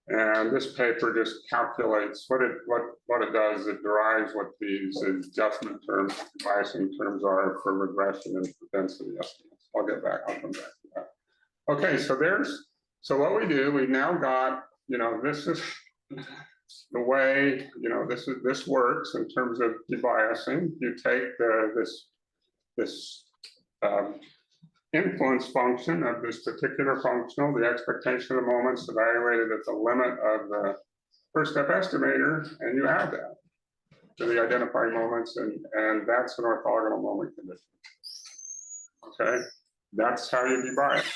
[SPEAKER 1] And this paper just calculates what it does. It derives what these adjustment terms, debiasing terms are for regression and for density estimates. I'll come back to that. Okay, so what we do, we've now got, this is the way, this works in terms of debiasing. You take this influence function of this particular functional, the expectation of moments evaluated at the limit of the first step estimator, and you add that to the identifying moments, and that's an orthogonal moment condition. Okay, that's how you debias.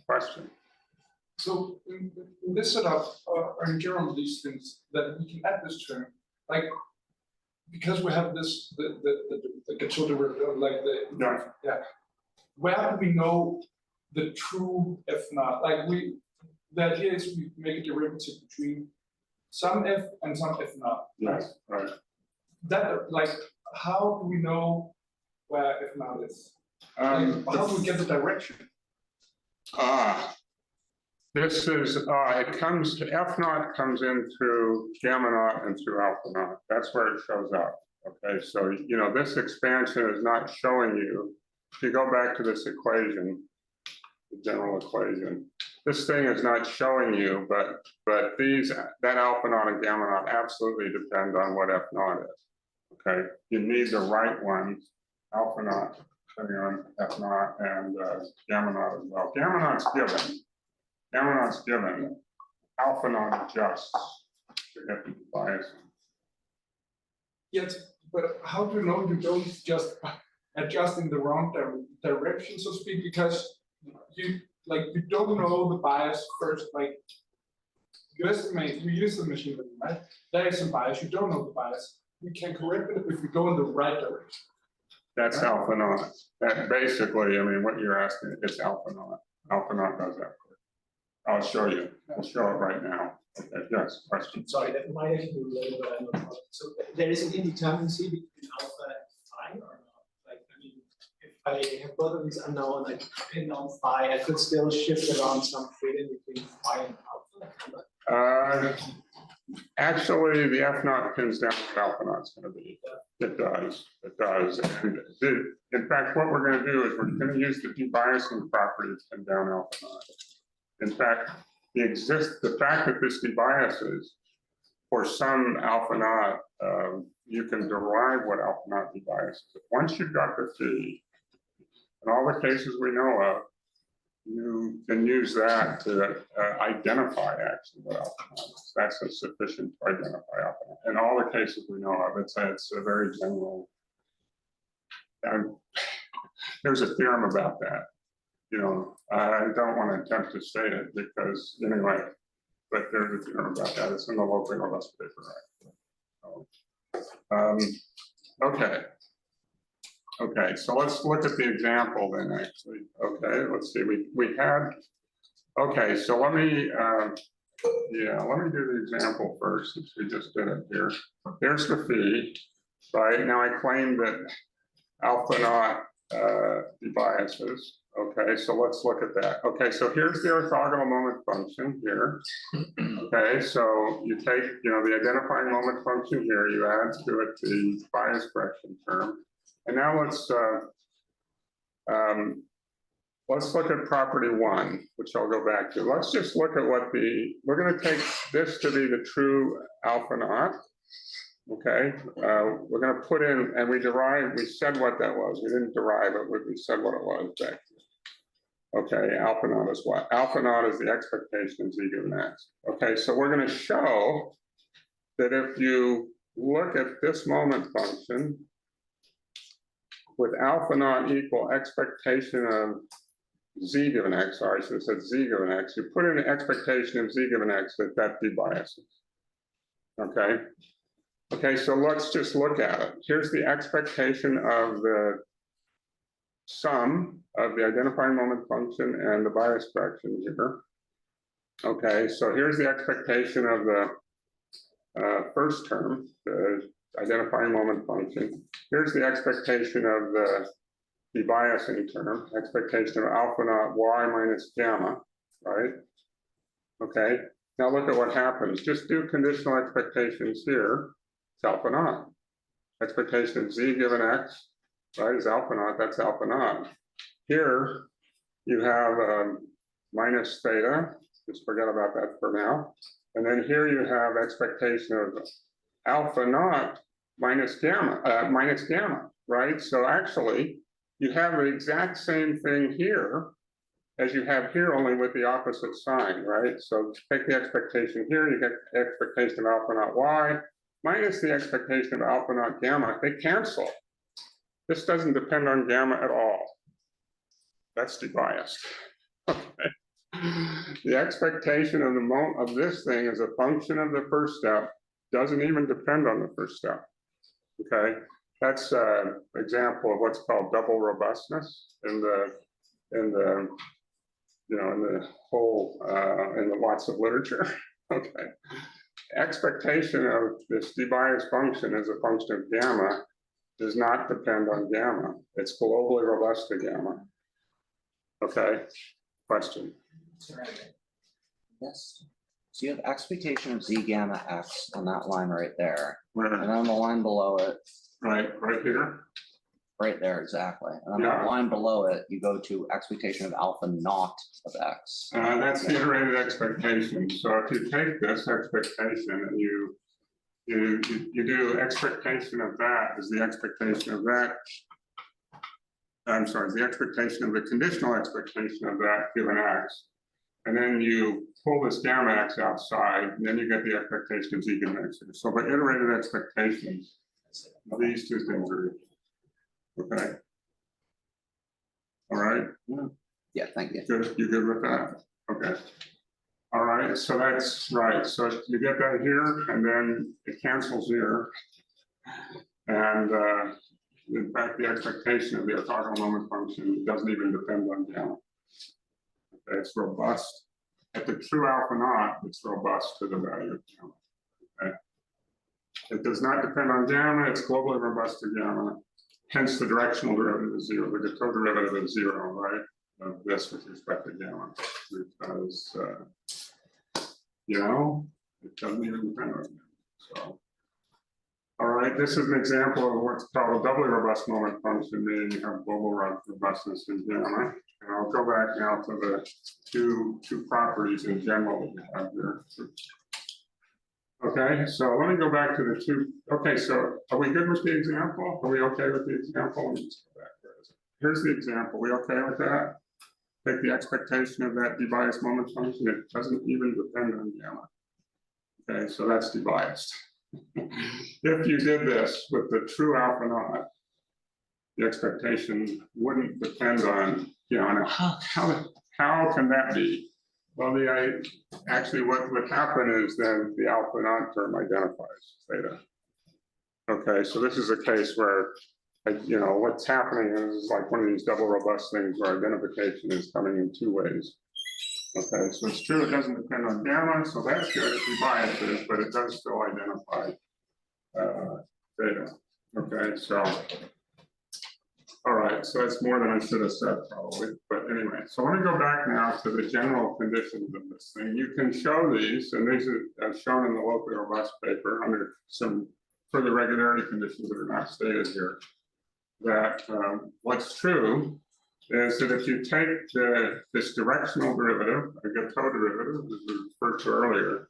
[SPEAKER 1] Question.
[SPEAKER 3] So in this setup, in general, these things that we can add this term, like because we have this the control derivative, like where do we know the true f naught? Like the idea is we make a derivative between some if and some if not. Right?
[SPEAKER 1] Yes, right.
[SPEAKER 3] That, like, how do we know where if not is? Like, how do we get the direction?
[SPEAKER 1] This is, it comes to, F naught comes in through gamma naught and through alpha naught. That's where it shows up. Okay, so, you know, this expansion is not showing you, if you go back to this equation, the general equation, this thing is not showing you, but these, that alpha naught and gamma naught absolutely depend on what F naught is. Okay, you need the right ones, alpha naught, depending on F naught, and gamma naught as well. Gamma naught's given. Gamma naught's given. Alpha naught adjusts to get the bias.
[SPEAKER 3] Yes, but how do you know you don't just adjust in the wrong direction, so to speak, because you don't know the bias first, like you estimate, you use the machine learning, right? There is some bias, you don't know the bias. We can correct it if we go in the right direction.
[SPEAKER 1] That's alpha naught. That basically, I mean, what you're asking is alpha naught. Alpha naught does that. I'll show you. I'll show it right now. Okay, yes, question.
[SPEAKER 5] Sorry, that might actually be related, but I'm not. So there is an indeterminacy between alpha and phi or not? Like, I mean, if I have both of these unknown, I pin on phi, I could still shift around some freedom between phi and alpha.
[SPEAKER 1] Actually, the F naught pins down what alpha naught's going to be. It does. It does. And in fact, what we're going to do is we're going to use the debiasing property to pin down alpha naught. In fact, the fact that this debiases for some alpha naught, you can derive what alpha naught debiases. Once you've got the phi, in all the cases we know of, you can use that to identify actually what alpha naught is. That's sufficient to identify alpha naught. In all the cases we know of, it's a very general. There's a theorem about that. You know, I don't want to attempt to state it because anyway, but there's a theorem about that. It's in the local Northwest paper, right? So, okay. Okay, so let's look at the example then actually. Okay, let's see, we had, okay, so let me do the example first since we just did it here. Here's the phi, right? Now I claim that alpha naught debiases. Okay, so let's look at that. Okay, so here's the orthogonal moment function here. Okay, so you take, you know, the identifying moment function here, you add to it the bias correction term. And now let's look at property one, which I'll go back to. Let's just look at what we're going to take this to be the true alpha naught. Okay, we're going to put in, and we said what that was. We didn't derive it, but we said what it was back here. Okay, alpha naught is what? Alpha naught is the expectation of z given x. Okay, so we're going to show that if you look at this moment function with alpha naught equal expectation of z given x, sorry, so it said z given x, you put in the expectation of z given x that debiases. Okay. Okay, so let's just look at it. Here's the expectation of the sum of the identifying moment function and the bias correction here. Okay, so here's the expectation of the first term, the identifying moment function. Here's the expectation of the debiasing term, expectation of alpha naught y minus gamma, right? Okay, now look at what happens. Just do conditional expectations here. It's alpha naught. Expectation of z given x, right, is alpha naught, that's alpha naught. Here, you have minus theta, just forget about that for now. And then here you have expectation of alpha naught minus gamma, right? So actually, you have the exact same thing here as you have here, only with the opposite sign, right? So take the expectation here, you get expectation of alpha naught y, minus the expectation of alpha naught gamma, they cancel. This doesn't depend on gamma at all. That's debiased. Okay. The expectation of of this thing as a function of the first step doesn't even depend on the first step. Okay, that's an example of what's called double robustness in the whole in the lots of literature. Okay. expectation of this debiased function as a function of gamma does not depend on gamma. It's globally robust to gamma. Okay, question.
[SPEAKER 2] Yes. So you have expectation of z gamma x on that line right there, and
[SPEAKER 1] Where,
[SPEAKER 2] then on the line below it,
[SPEAKER 1] right here?
[SPEAKER 2] right there, exactly. And on
[SPEAKER 1] Yeah.
[SPEAKER 2] the line below it, you go to expectation of alpha naught of x.
[SPEAKER 1] That's the iterated expectation. So if you take this expectation and you do expectation of that is the expectation of that. I'm sorry, the expectation of the conditional expectation of that given x. And then you pull this gamma x outside, and then you get the expectation of z given x. So by iterated expectations, these two things are okay. All right.
[SPEAKER 2] Yeah, thank you.
[SPEAKER 1] Good, you good with that? Okay. All right, so that's right. So you get that here, and then it cancels here. And in fact, the expectation of the orthogonal moment function doesn't even depend on gamma. Okay, it's robust. At the true alpha naught, it's robust to the value of gamma. Okay. It does not depend on gamma, it's globally robust to gamma. Hence the directional derivative is zero, the coderivative is zero, right? Of this with respect to gamma. Because you know, it doesn't even depend on gamma. So all right, this is an example of what's called a doubly robust moment function, meaning you have global robustness in gamma. And I'll go back now to the two properties in general that we have here. Okay, so let me go back to the two. Okay, so are we good with the example? Are we okay with the example? Let me just go back. Here's the example. We okay with that? Take the expectation of that debiased moment function. It doesn't even depend on gamma. Okay, so that's debiased. If you did this with the true alpha naught, the expectation wouldn't depend on, you know, how can that be? Well, actually what would happen is then the alpha naught term identifies theta. Okay, so this is a case where, you know, what's happening is like one of these double robust things where identification is coming in two ways. Okay, so it's true, it doesn't depend on gamma, so that's good if you bias it, but it does still identify theta. Okay, so, all right, so that's more than I should have said probably, but anyway, so let me go back now to the general conditions of this thing. You can show these, and these are shown in the locally robust paper under some further regularity conditions that are not stated here, that what's true is that if you take this directional derivative, a Gateau derivative, as we referred to earlier,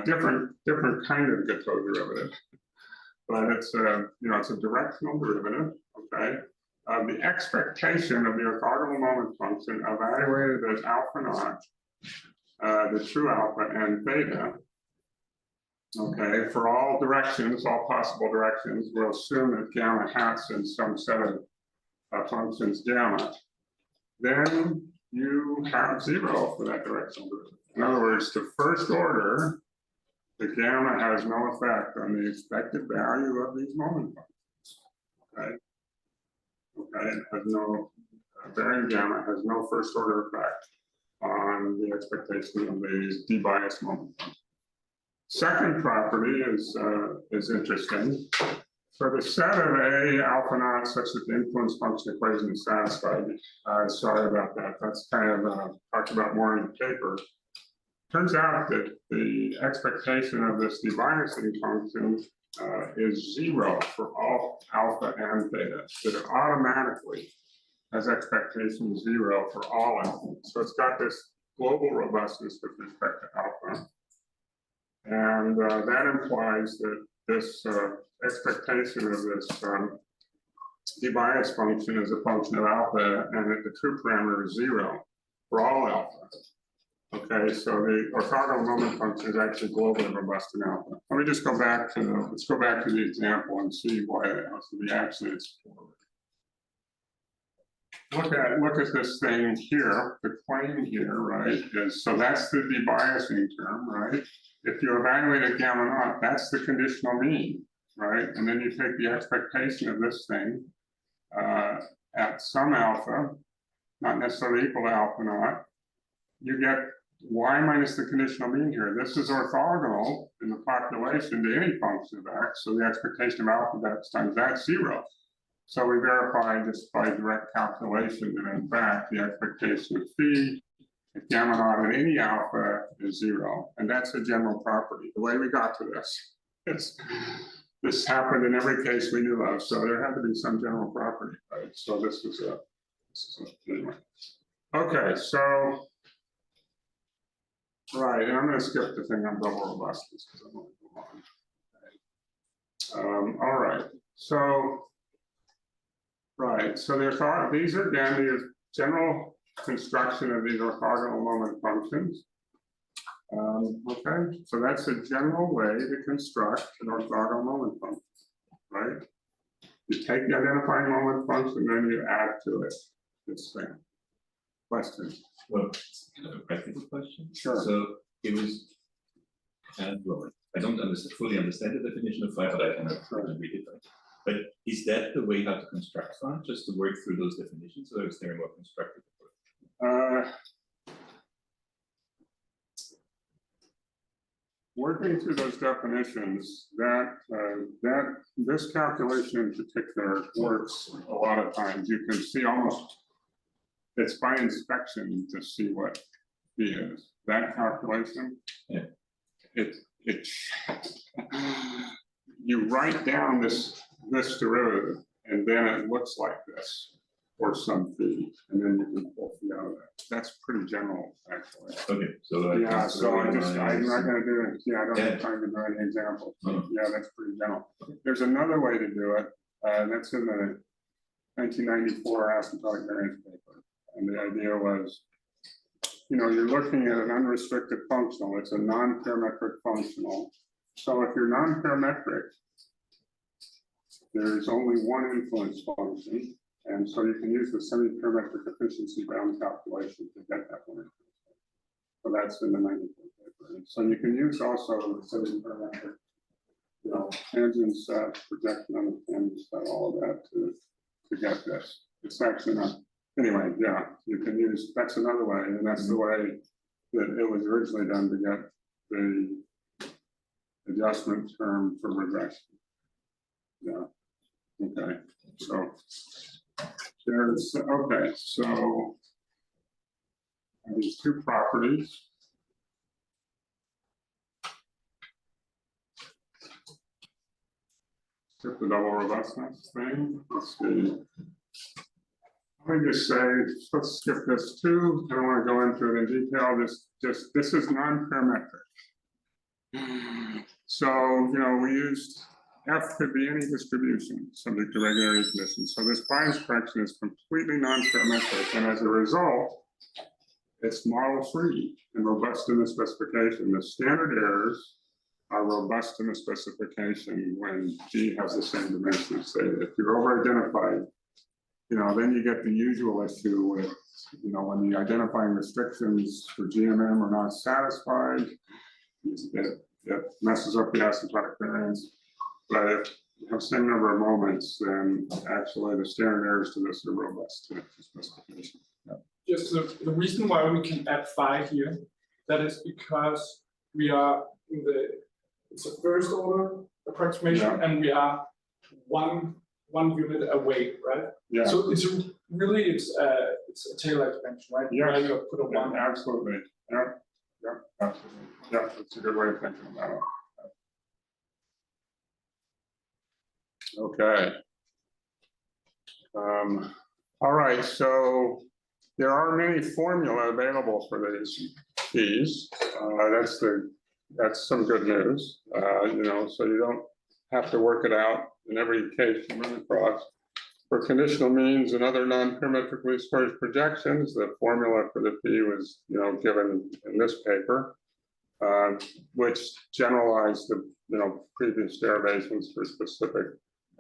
[SPEAKER 1] different kind of Gateau derivative, but it's it's a directional derivative. Okay, the expectation of the orthogonal moment function evaluated as alpha naught, the true alpha and theta. Okay, for all directions, all possible directions, we'll assume that gamma hats in some set of functions gamma, then you have zero for that directional derivative. In other words, to first order, the gamma has no effect on the expected value of these moment functions. Okay, okay, it has no varying gamma has no first order effect on the expectation of these debiased moment functions. Second property is interesting. For the set of A alpha naught such that the influence function equation is satisfied, sorry about that, that's kind of talked about more in the paper. Turns out that the expectation of this debiasing function is zero for all alpha and theta, that it automatically has expectation zero for all alpha. So it's got this global robustness with respect to alpha. And that implies that this expectation of this debiased function is a function of alpha, and that the true parameter is zero for all alpha. Okay, so the orthogonal moment function is actually globally robust in alpha. Let me just go back to let's go back to the example and see why it has to be actually it's forward. Look at this thing here, the claim here, right? Is so that's the debiasing term, right? If you evaluate a gamma naught, that's the conditional mean, right? And then you take the expectation of this thing at some alpha, not necessarily equal to alpha naught, you get y minus the conditional mean here. This is orthogonal in the population to any function of x, so the expectation of alpha of x times that 0. So we verify just by direct calculation that in fact the expectation of phi at gamma naught at any alpha is 0, and that's a general property. The way we got to this happened in every case we knew of, so there had to be some general property, right? So this is anyway. Okay, so right, and I'm going to skip the thing on double robustness because I want to move on. All right, so these are again the general construction of these orthogonal moment functions. Okay, so that's a general way to construct an orthogonal moment function, right? You take the identifying moment function, then you add to it this thing. Questions?
[SPEAKER 6] Well, kind of a practical question.
[SPEAKER 1] Sure.
[SPEAKER 6] So it was, well, I don't fully understand the definition of phi, but I kind of read it. Right. But is that the way how to construct phi, just to work through those definitions, or is there a more constructive approach?
[SPEAKER 1] Working through those definitions, this calculation in particular works a lot of times. You can see almost, it's by inspection to see what phi is. That calculation,
[SPEAKER 6] yeah.
[SPEAKER 1] You write down this derivative, and then it looks like this, or some phi, and then you can pull phi out of that. That's pretty general, actually.
[SPEAKER 6] Okay, so
[SPEAKER 1] Yeah, so I'm not gonna do it, I don't have
[SPEAKER 6] Yeah.
[SPEAKER 1] time to do any examples.
[SPEAKER 6] No.
[SPEAKER 1] Yeah, that's pretty general. There's another way to do it, that's in the 1994 asymptotic variance paper. And the idea was, you're looking at an unrestricted functional, it's a non-parametric functional. So if you're non-parametric, there's only one influence function. And so you can use the semi-parametric efficiency bound calculation to get that one. So that's in the 94 paper. And so you can use also the semi-parametric, tangent set, projection on the tangent set, all of that to get this. It's actually not, anyway, yeah, you can use, that's another way, and that's the way that it was originally done to get the adjustment term for regression. Yeah, okay, so there's, okay, so these two properties. Skip the double robustness thing. Let's see. Let me just say, let's skip this too. I don't want to go into it in detail. This is non-parametric. So, we used F could be any distribution subject to regularity conditions. So this bias correction is completely non-parametric, and as a result, it's model-free and robust in the specification. The standard errors are robust in the specification when G has the same dimension as theta. If you're over-identified, then you get the usual issue with, when the identifying restrictions for GMM are not satisfied, it messes up the asymptotic variance. But if you have the same number of moments, then actually the standard errors to this are robust to the specification. Yeah.
[SPEAKER 3] Just the reason why we can add phi here, that is because we are in it's a first order approximation,
[SPEAKER 1] Yeah.
[SPEAKER 3] and we are one unit away, right?
[SPEAKER 1] Yeah.
[SPEAKER 3] So it's a Taylor expansion, right?
[SPEAKER 1] Yeah.
[SPEAKER 3] Where you put a
[SPEAKER 1] Yeah,
[SPEAKER 3] one.
[SPEAKER 1] absolutely. Yeah. Yeah. Absolutely. Yeah. That's a good way of thinking about it. Okay. All right. So there are many formula available for these fees. That's some good news. So you don't have to work it out in every case you run across. For conditional means and other non-parametrically sparse projections, the formula for the fee was, given in this paper, which generalized the, previous derivations for specific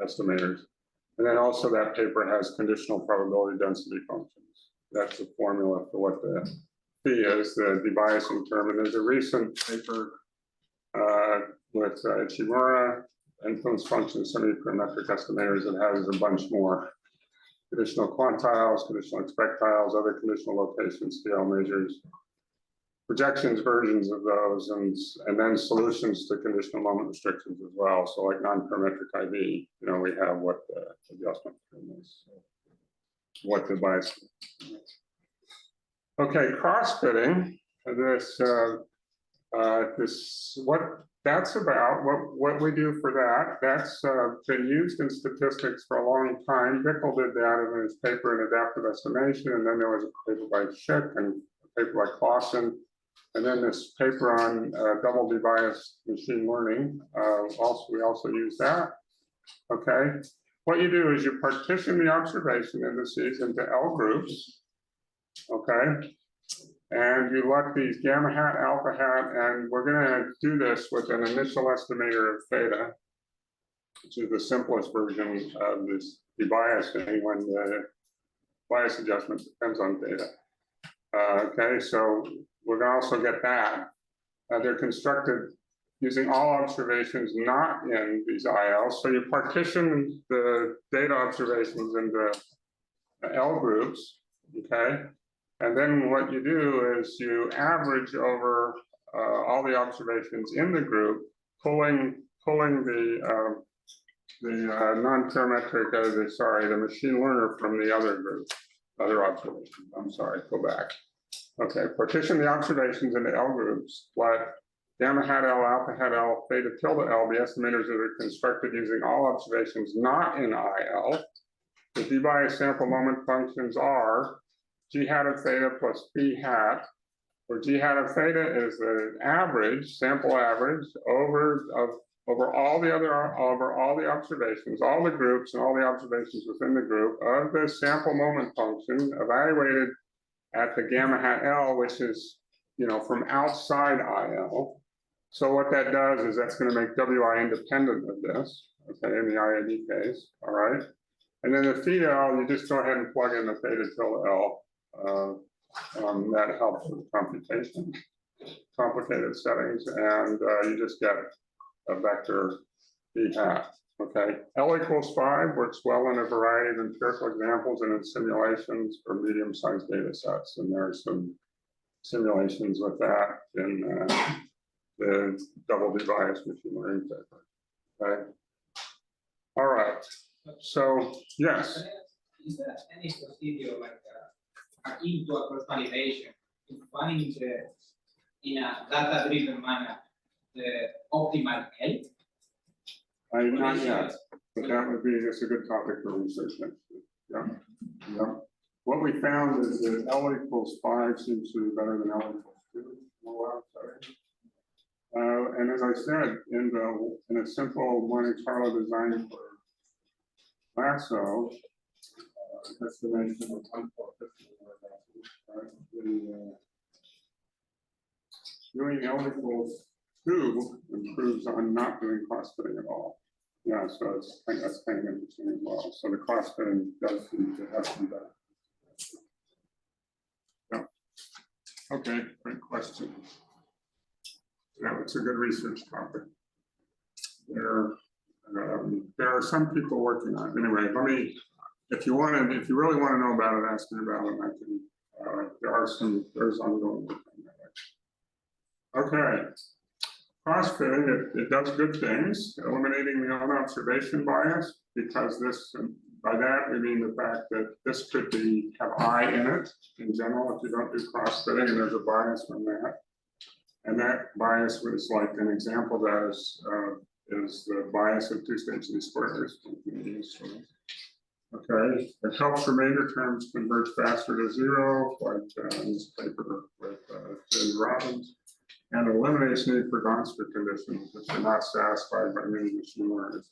[SPEAKER 1] estimators. And then also that paper has conditional probability density functions. That's the formula for what the fee is, the debiasing term. And there's a recent paper with Ichimura, influence functions, semi-parametric estimators, that has a bunch more conditional quantiles, conditional expectiles, other conditional location scale measures. projections versions of those, and then solutions to conditional moment restrictions as well. So like non-parametric IV, you know, we have what the adjustment is, what the bias is. Okay, cross-fitting, what that's about, what we do for that, that's been used in statistics for a long time. Bickel did that in his paper in adaptive estimation, and then there was a paper by Schick and a paper by Clausen, and then this paper on double debiased machine learning. We also use that. Okay, what you do is you partition the observation indices into L groups. Okay. And you let these gamma hat, alpha hat, and we're going to do this with an initial estimator of theta, which is the simplest version of this debiasing when the bias adjustment depends on theta. Okay, so we're going to also get that. They're constructed using all observations not in these ILs. So you partition the data observations into L groups, okay? And then what you do is you average over all the observations in the group, pulling the non-parametric, the machine learner from the other group, other observations. I'm sorry, go back. Okay, partition the observations into L groups. Let gamma hat L, alpha hat L, theta tilde L, the estimators that are constructed using all observations not in IL. The debiased sample moment functions are G hat of theta plus P hat, where G hat of theta is the average, sample average over all the observations, all the groups and all the observations within the group of the sample moment function evaluated at the gamma hat L, which is, you know, from outside IL. So what that does is that's going to make WI independent of this, okay, in the IID case, all right? And then the theta L, you just go ahead and plug in the theta tilde L. That helps with computation, complicated settings, and you just get a vector p hat. Okay, L equals 5 works well in a variety of empirical examples and in simulations for medium-sized data sets, and there are some simulations with that in the double debiased machine learning paper. Okay. All right. So yes.
[SPEAKER 7] Is there any procedure like into a cross validation to find in a data-driven manner the optimal L?
[SPEAKER 1] Not yet, but that would be just a good topic for research next week. Yeah. Yeah. What we found is that L equals 5 seems to be better than L equals 2. Oh, wow, sorry. And as I said, in a simple Monte Carlo design for Lasso, estimation of 1/4, doing L equals 2 improves on not doing cross-fitting at all. Yeah, so that's kind of interesting as well. So the cross-fitting does seem to have some benefit. Yeah. Okay, great question. Yeah, it's a good research topic. There are some people working on it. Anyway, let me. If you really want to know about it, ask me about it. I can. There's ongoing work on that. Okay. Cross-fitting, it does good things, eliminating the on-observation bias, because by that we mean the fact that this could have I in it in general if you don't do cross-fitting, and there's a bias from that. And that bias was like an example of that is the bias of two-stage least squares. Okay, it helps for major terms converge faster to 0, like in this paper with Jim Robbins, and eliminates need for Donsker conditions, which are not satisfied by many machine learners.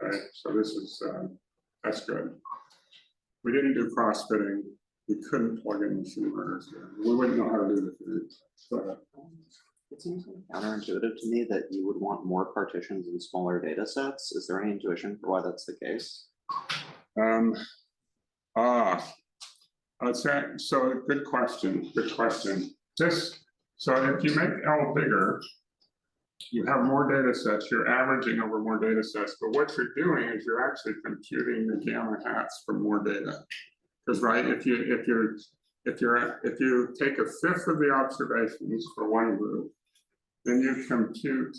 [SPEAKER 1] Okay, so this is that's good. We didn't do cross-fitting. We couldn't plug in machine learners here. We wouldn't know how to do this. Go ahead.
[SPEAKER 2] It seems counterintuitive to me that you would want more partitions in smaller data sets. Is there any intuition for why that's the case?
[SPEAKER 1] So good question. Good question. So if you make L bigger, you have more data sets. You're averaging over more data sets. But what you're doing is you're actually computing the gamma hats for more data. Because right, if if you take a fifth of the observations for one group, then you compute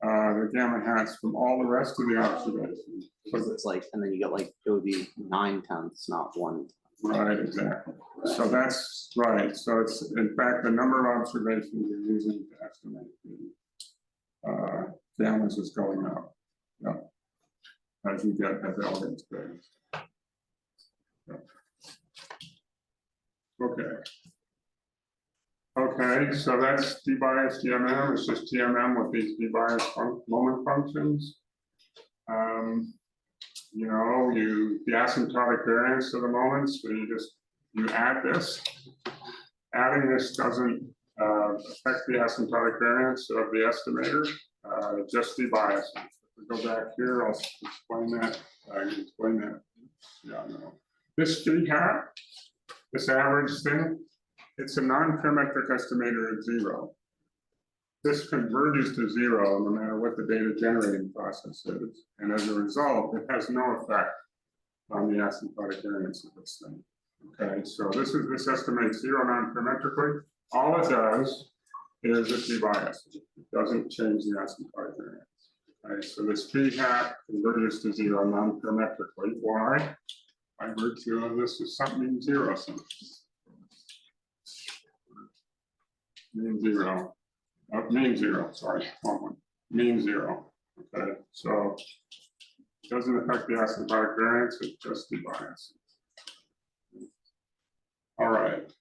[SPEAKER 1] the gamma hats from all the rest of the observations.
[SPEAKER 2] Because it's like, and then you get like, it would be 9/10, not 1.
[SPEAKER 1] Right, exactly. So that's right. So it's in fact the number of observations you're using to estimate the gammas is going up. Yeah. As you get as L gets bigger. Yeah. Okay. Okay, so that's de-biased TMM. It's just TMM with these de-biased moment functions. You know, the asymptotic variance of the moments, so you add this. Adding this doesn't affect the asymptotic variance of the estimator, just de-biasing. If we go back here, I'll explain that. I can explain that. Yeah, no. This G hat, this average thing, it's a non-parametric estimator at 0. This converges to 0 no matter what the data generating process is. And as a result, it has no effect on the asymptotic variance of this thing. Okay, so this estimates 0 non-parametrically. All it does is it de-biases. It doesn't change the asymptotic variance. Okay, so this P hat converges to 0 non-parametrically. Why? By virtue of this is something 0 something. Mean 0. Mean 0, sorry, mean 0. Okay, so it doesn't affect the asymptotic variance, it just de-biases. All right.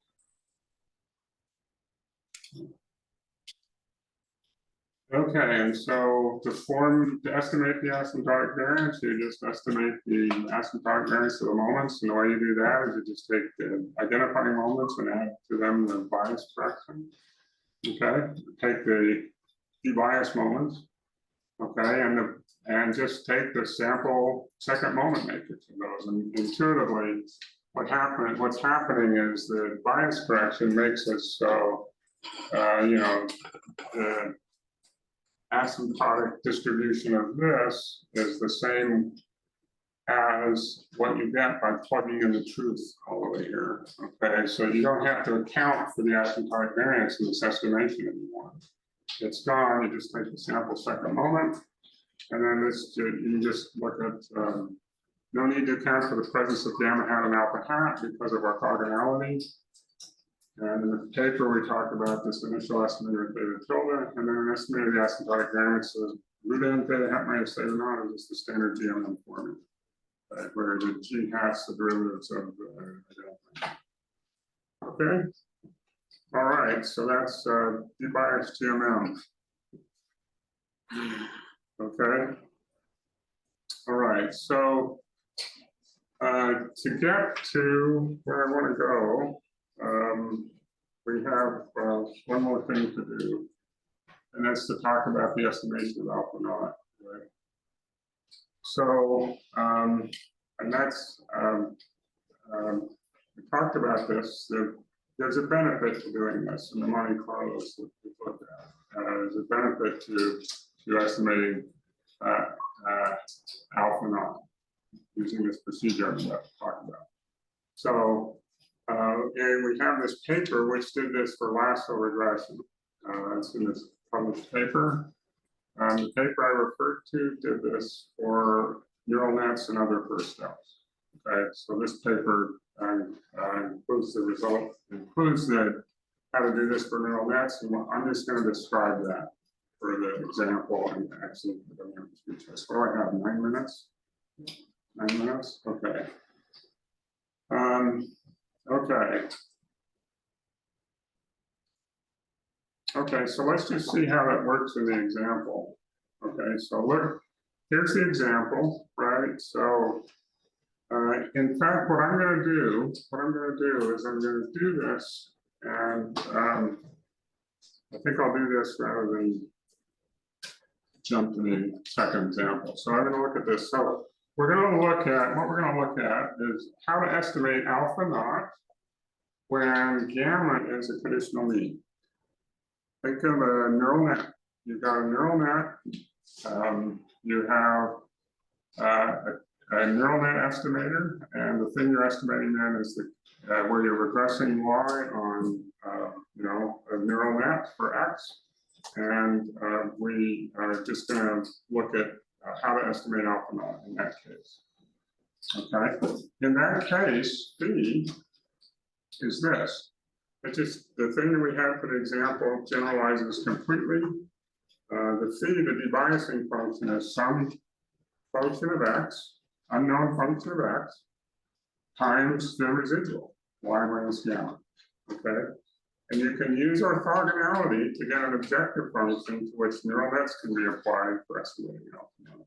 [SPEAKER 1] Okay, and so to estimate the asymptotic variance, you just estimate the asymptotic variance of the moments, and the way you do that is you just take the identifying moments and add to them the bias fraction. Okay, take the de-bias moments, okay, and just take the sample second moment matrix of those. And intuitively, what's happening is the bias correction makes it so, you know, the asymptotic distribution of this is the same as what you get by plugging in the truth all the way here. Okay, so you don't have to account for the asymptotic variance in this estimation anymore. It's gone. You just take the sample second moment, and then this you just look at no need to account for the presence of gamma hat and alpha hat because of orthogonality. And in the paper we talked about this initial estimator of beta tilde, and then an estimator of the asymptotic variance of root n theta hat minus theta naught is just the standard GMM formula. Where the G hats the derivatives of okay. All right, so that's de-biased TMM. Okay. All right, so to get to where I want to go, we have one more thing to do, and that's to talk about the estimation of alpha naught. Right? So, and that's, we talked about this, there's a benefit to doing this in the Monte Carlos that we looked at. There's a benefit to estimating alpha naught using this procedure I'm about to talk about. So, and we have this paper which did this for lasso regression. It's in this published paper. The paper I referred to did this for neural nets and other first steps. Okay, so this paper includes the result, includes how to do this for neural nets, and I'm just going to describe that for the example and actually for the speech test. So I have 9 minutes. 9 minutes. Okay. Okay. Okay, so let's just see how that works in the example. Okay, so look, here's the example, right? So, in fact, what I'm going to do is I'm going to do this, and I think I'll do this rather than jump to the second example. So I'm going to look at this. So we're going to look at, what we're going to look at is how to estimate alpha naught when gamma is a conditional mean. Think of a neural net. You've got a neural net. You have a neural net estimator, and the thing you're estimating then is the where you're regressing y on a neural net for x, and we are just going to look at how to estimate alpha naught in that case. Okay, in that case, B is this. It's just the thing that we have for the example generalizes completely. The phi, the debiasing function, is some function of x, unknown function of x, times the residual, y minus gamma. Okay, and you can use orthogonality to get an objective function to which neural nets can be applied for estimating alpha naught.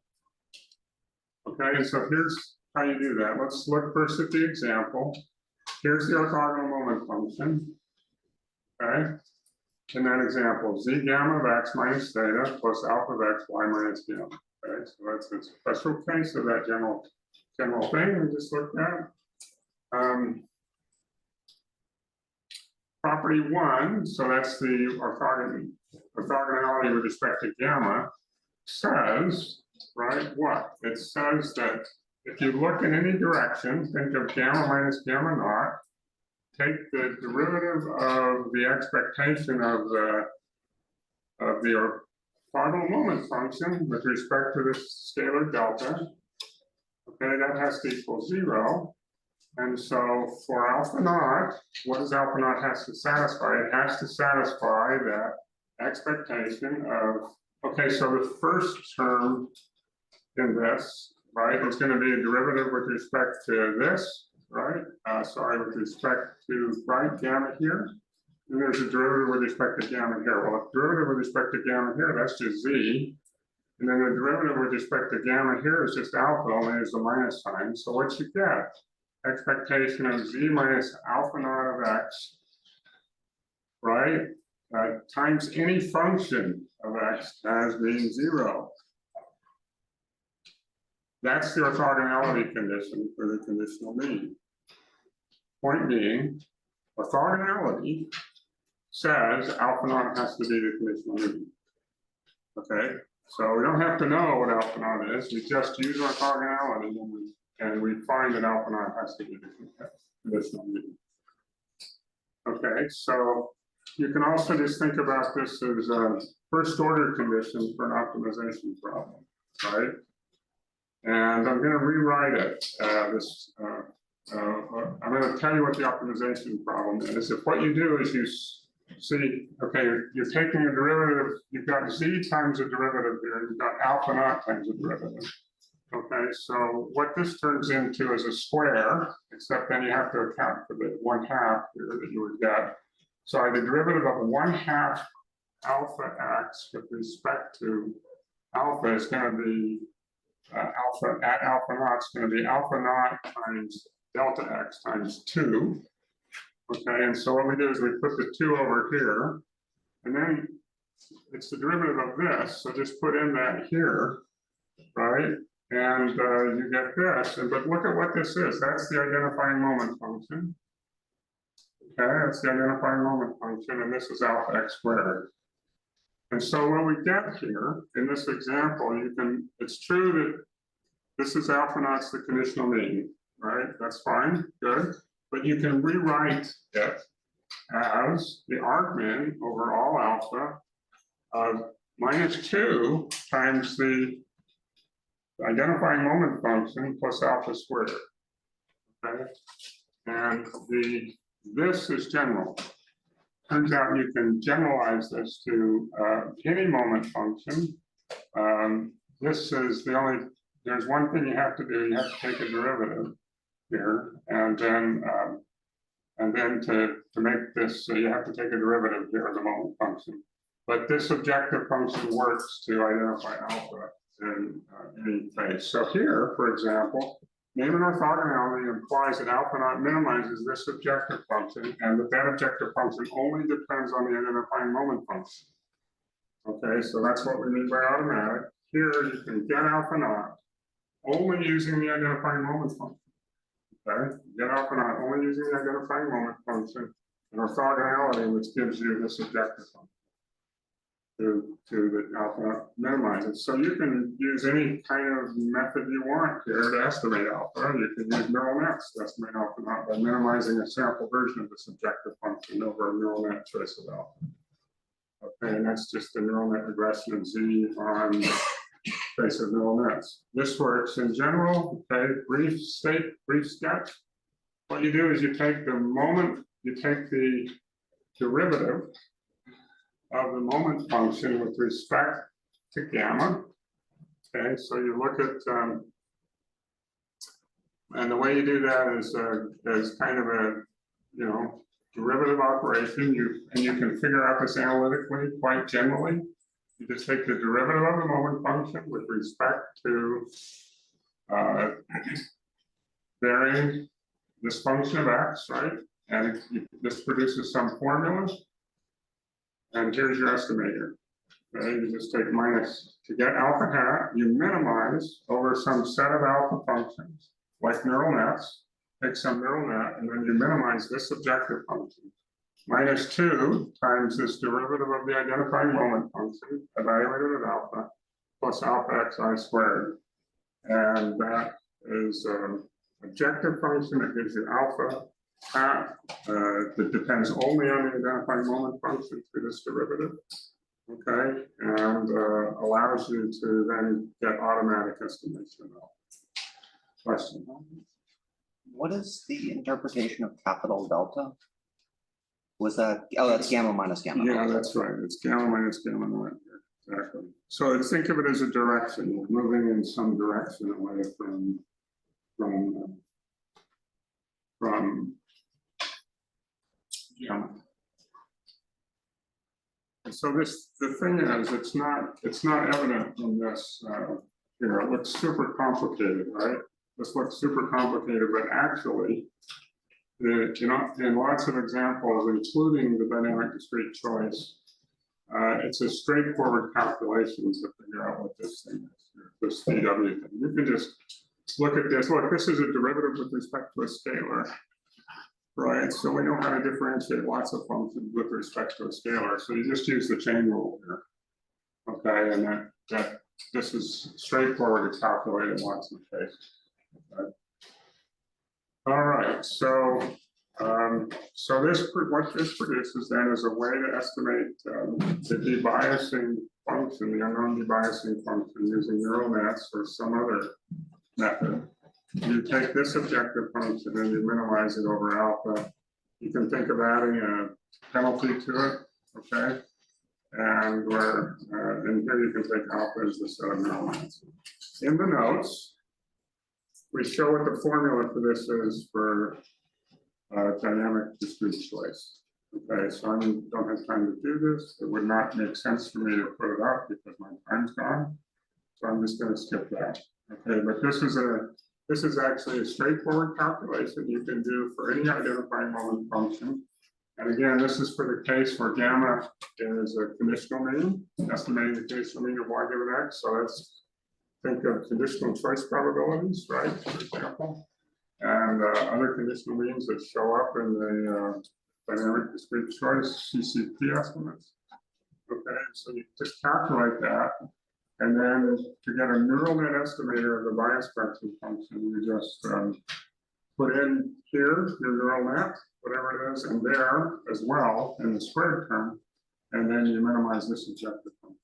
[SPEAKER 1] Okay, so here's how you do that. Let's look first at the example. Here's the orthogonal moment function. Okay, in that example, z gamma of x minus theta plus alpha of x, y minus gamma. Okay, so that's a special case of that general thing we just looked at. Property one, so that's the orthogonality with respect to gamma, says, right, what? It says that if you look in any direction, think of gamma minus gamma naught, take the derivative of the expectation of the orthogonal moment function with respect to this scalar delta. Okay, that has to equal 0. And so for alpha naught, what does alpha naught has to satisfy? It has to satisfy that expectation of, okay, so the first term in this, right, is going to be a derivative with respect to this, right? With respect to right gamma here. And there's a derivative with respect to gamma here. Well, if derivative with respect to gamma here, that's just z. And then the derivative with respect to gamma here is just alpha, only there's a minus sign. So what you get? Expectation of z minus alpha naught of x, right? Times any function of x as being 0. That's the orthogonality condition for the conditional mean. Point being, orthogonality says alpha naught has to be the conditional mean. Okay, so we don't have to know what alpha naught is. We just use orthogonality and we find that alpha naught has to be the conditional mean. Okay, so you can also just think about this as a first order condition for an optimization problem, right? And I'm going to rewrite it. I'm going to tell you what the optimization problem is. If what you do is you see, okay, you're taking a derivative, you've got z times a derivative here, you've got alpha naught times a derivative. Okay, so what this turns into is a square, except then you have to account for the 1/2 here that you would get. So the derivative of 1/2 alpha x with respect to alpha is going to be alpha at alpha naught is going to be alpha naught times delta x times 2. Okay, and so what we do is we put the 2 over here, and then it's the derivative of this, so just put in that here, right? And you get this, but look at what this is. That's the identifying moment function. Okay, that's the identifying moment function, and this is alpha x squared. And so what we get here in this example, it's true that this is alpha naught's the conditional mean, right? That's fine, good. But you can rewrite it as the argmin over all alpha of -2 times the identifying moment function plus alpha squared. Okay, and this is general. Turns out you can generalize this to any moment function. This is there's one thing you have to do. You have to take a derivative here, and then to make this, you have to take a derivative here of the moment function. But this objective function works to identify alpha in any case. So here, for example, name an orthogonality implies that alpha naught minimizes this objective function, and that objective function only depends on the identifying moment function. Okay, so that's what we mean by automatic. Here you can get alpha naught only using the identifying moment function. Okay, get alpha naught only using the identifying moment function and orthogonality, which gives you this objective function. to the alpha minimizes. So you can use any kind of method you want here to estimate alpha. You can use neural nets to estimate alpha naught by minimizing a sample version of this objective function over a neural net choice of alpha. Okay, and that's just the neural net regression of Z on face of neural nets. This works in general, okay, brief sketch. What you do is you take the derivative of the moment function with respect to gamma. Okay, so you look at, and the way you do that is kind of a, derivative operation. And you can figure out this analytically quite generally. You just take the derivative of the moment function with respect to varying this function of x, right? And this produces some formula. And here's your estimator. Okay, you just take minus to get alpha hat, you minimize over some set of alpha functions, like neural nets, take some neural net, and then you minimize this objective function. Minus 2 times this derivative of the identifying moment function, evaluated at alpha, plus alpha xi squared. And that is objective function that gives you alpha hat that depends only on the identifying moment function through this derivative, okay, and allows you to then get automatic estimation of question.
[SPEAKER 2] What is the interpretation of capital delta? Was that, oh, that's gamma minus gamma.
[SPEAKER 1] Yeah, that's right. It's gamma minus gamma naught here. Exactly. So think of it as a direction. You're moving in some direction away from gamma. And so the thing is, it's not evident from this here. It looks super complicated, right? This looks super complicated, but actually, in lots of examples, including the dynamic discrete choice, it's a straightforward calculation to figure out what this thing is, this DW thing. You can just look at this. Look, this is a derivative with respect to a scalar, right? So we know how to differentiate lots of functions with respect to a scalar. So you just use the chain rule here, okay? And that this is straightforward to calculate in lots of cases. Okay. All right, so what this produces then is a way to estimate the debiasing function, the unknown debiasing function using neural nets or some other method. You take this objective function and you minimize it over alpha. You can think of adding a penalty to it, okay? And here you can take alpha as the set of neural nets. In the notes, we show what the formula for this is for dynamic discrete choice. Okay, so I don't have time to do this. It would not make sense for me to put it up because my time's gone. So I'm just going to skip that. Okay, but this is actually a straightforward calculation you can do for any identifying moment function. And again, this is for the case where gamma is a conditional mean, estimating the conditional mean of y given x. So let's think of conditional choice probabilities, right, for example, and other conditional means that show up in the dynamic discrete choice CCP estimates. Okay, so you just calculate that, and then to get a neural net estimator of the bias correction function, you just put in here your neural net, whatever it is, and there as well in the squared term, and then you minimize this objective function.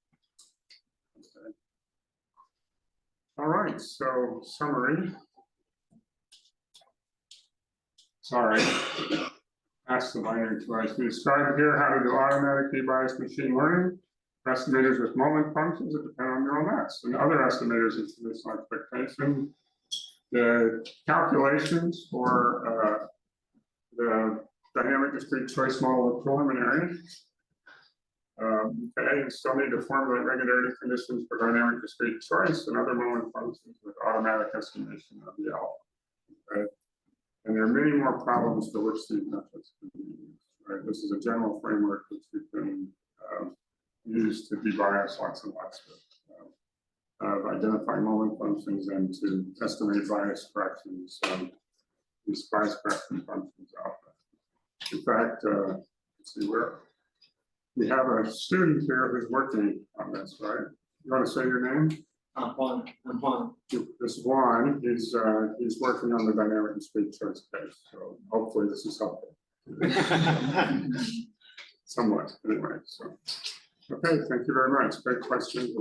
[SPEAKER 1] Okay. All right, so summary. Sorry, that's the binary choice. We described here how to do automatic debiased machine learning for estimators with moment functions that depend on neural nets and other estimators of conditional expectation. The calculations for the dynamic discrete choice model are preliminary. Okay, you still need to formulate regularity conditions for dynamic discrete choice and other moment functions with automatic estimation of the alpha. Okay. And there are many more problems for which these methods can be used. Right? This is a general framework which you can use to debias lots and lots of identifying moment functions and to estimate bias corrections, these bias correction functions alpha. In fact, let's see where. We have a student here who's working on this, right? You want to say your name?
[SPEAKER 5] I'm Juan.
[SPEAKER 1] This is Juan, he's working on the dynamic speed choice case, so hopefully this is helpful. Somewhat, anyway, so. Okay, thank you very much. Great question.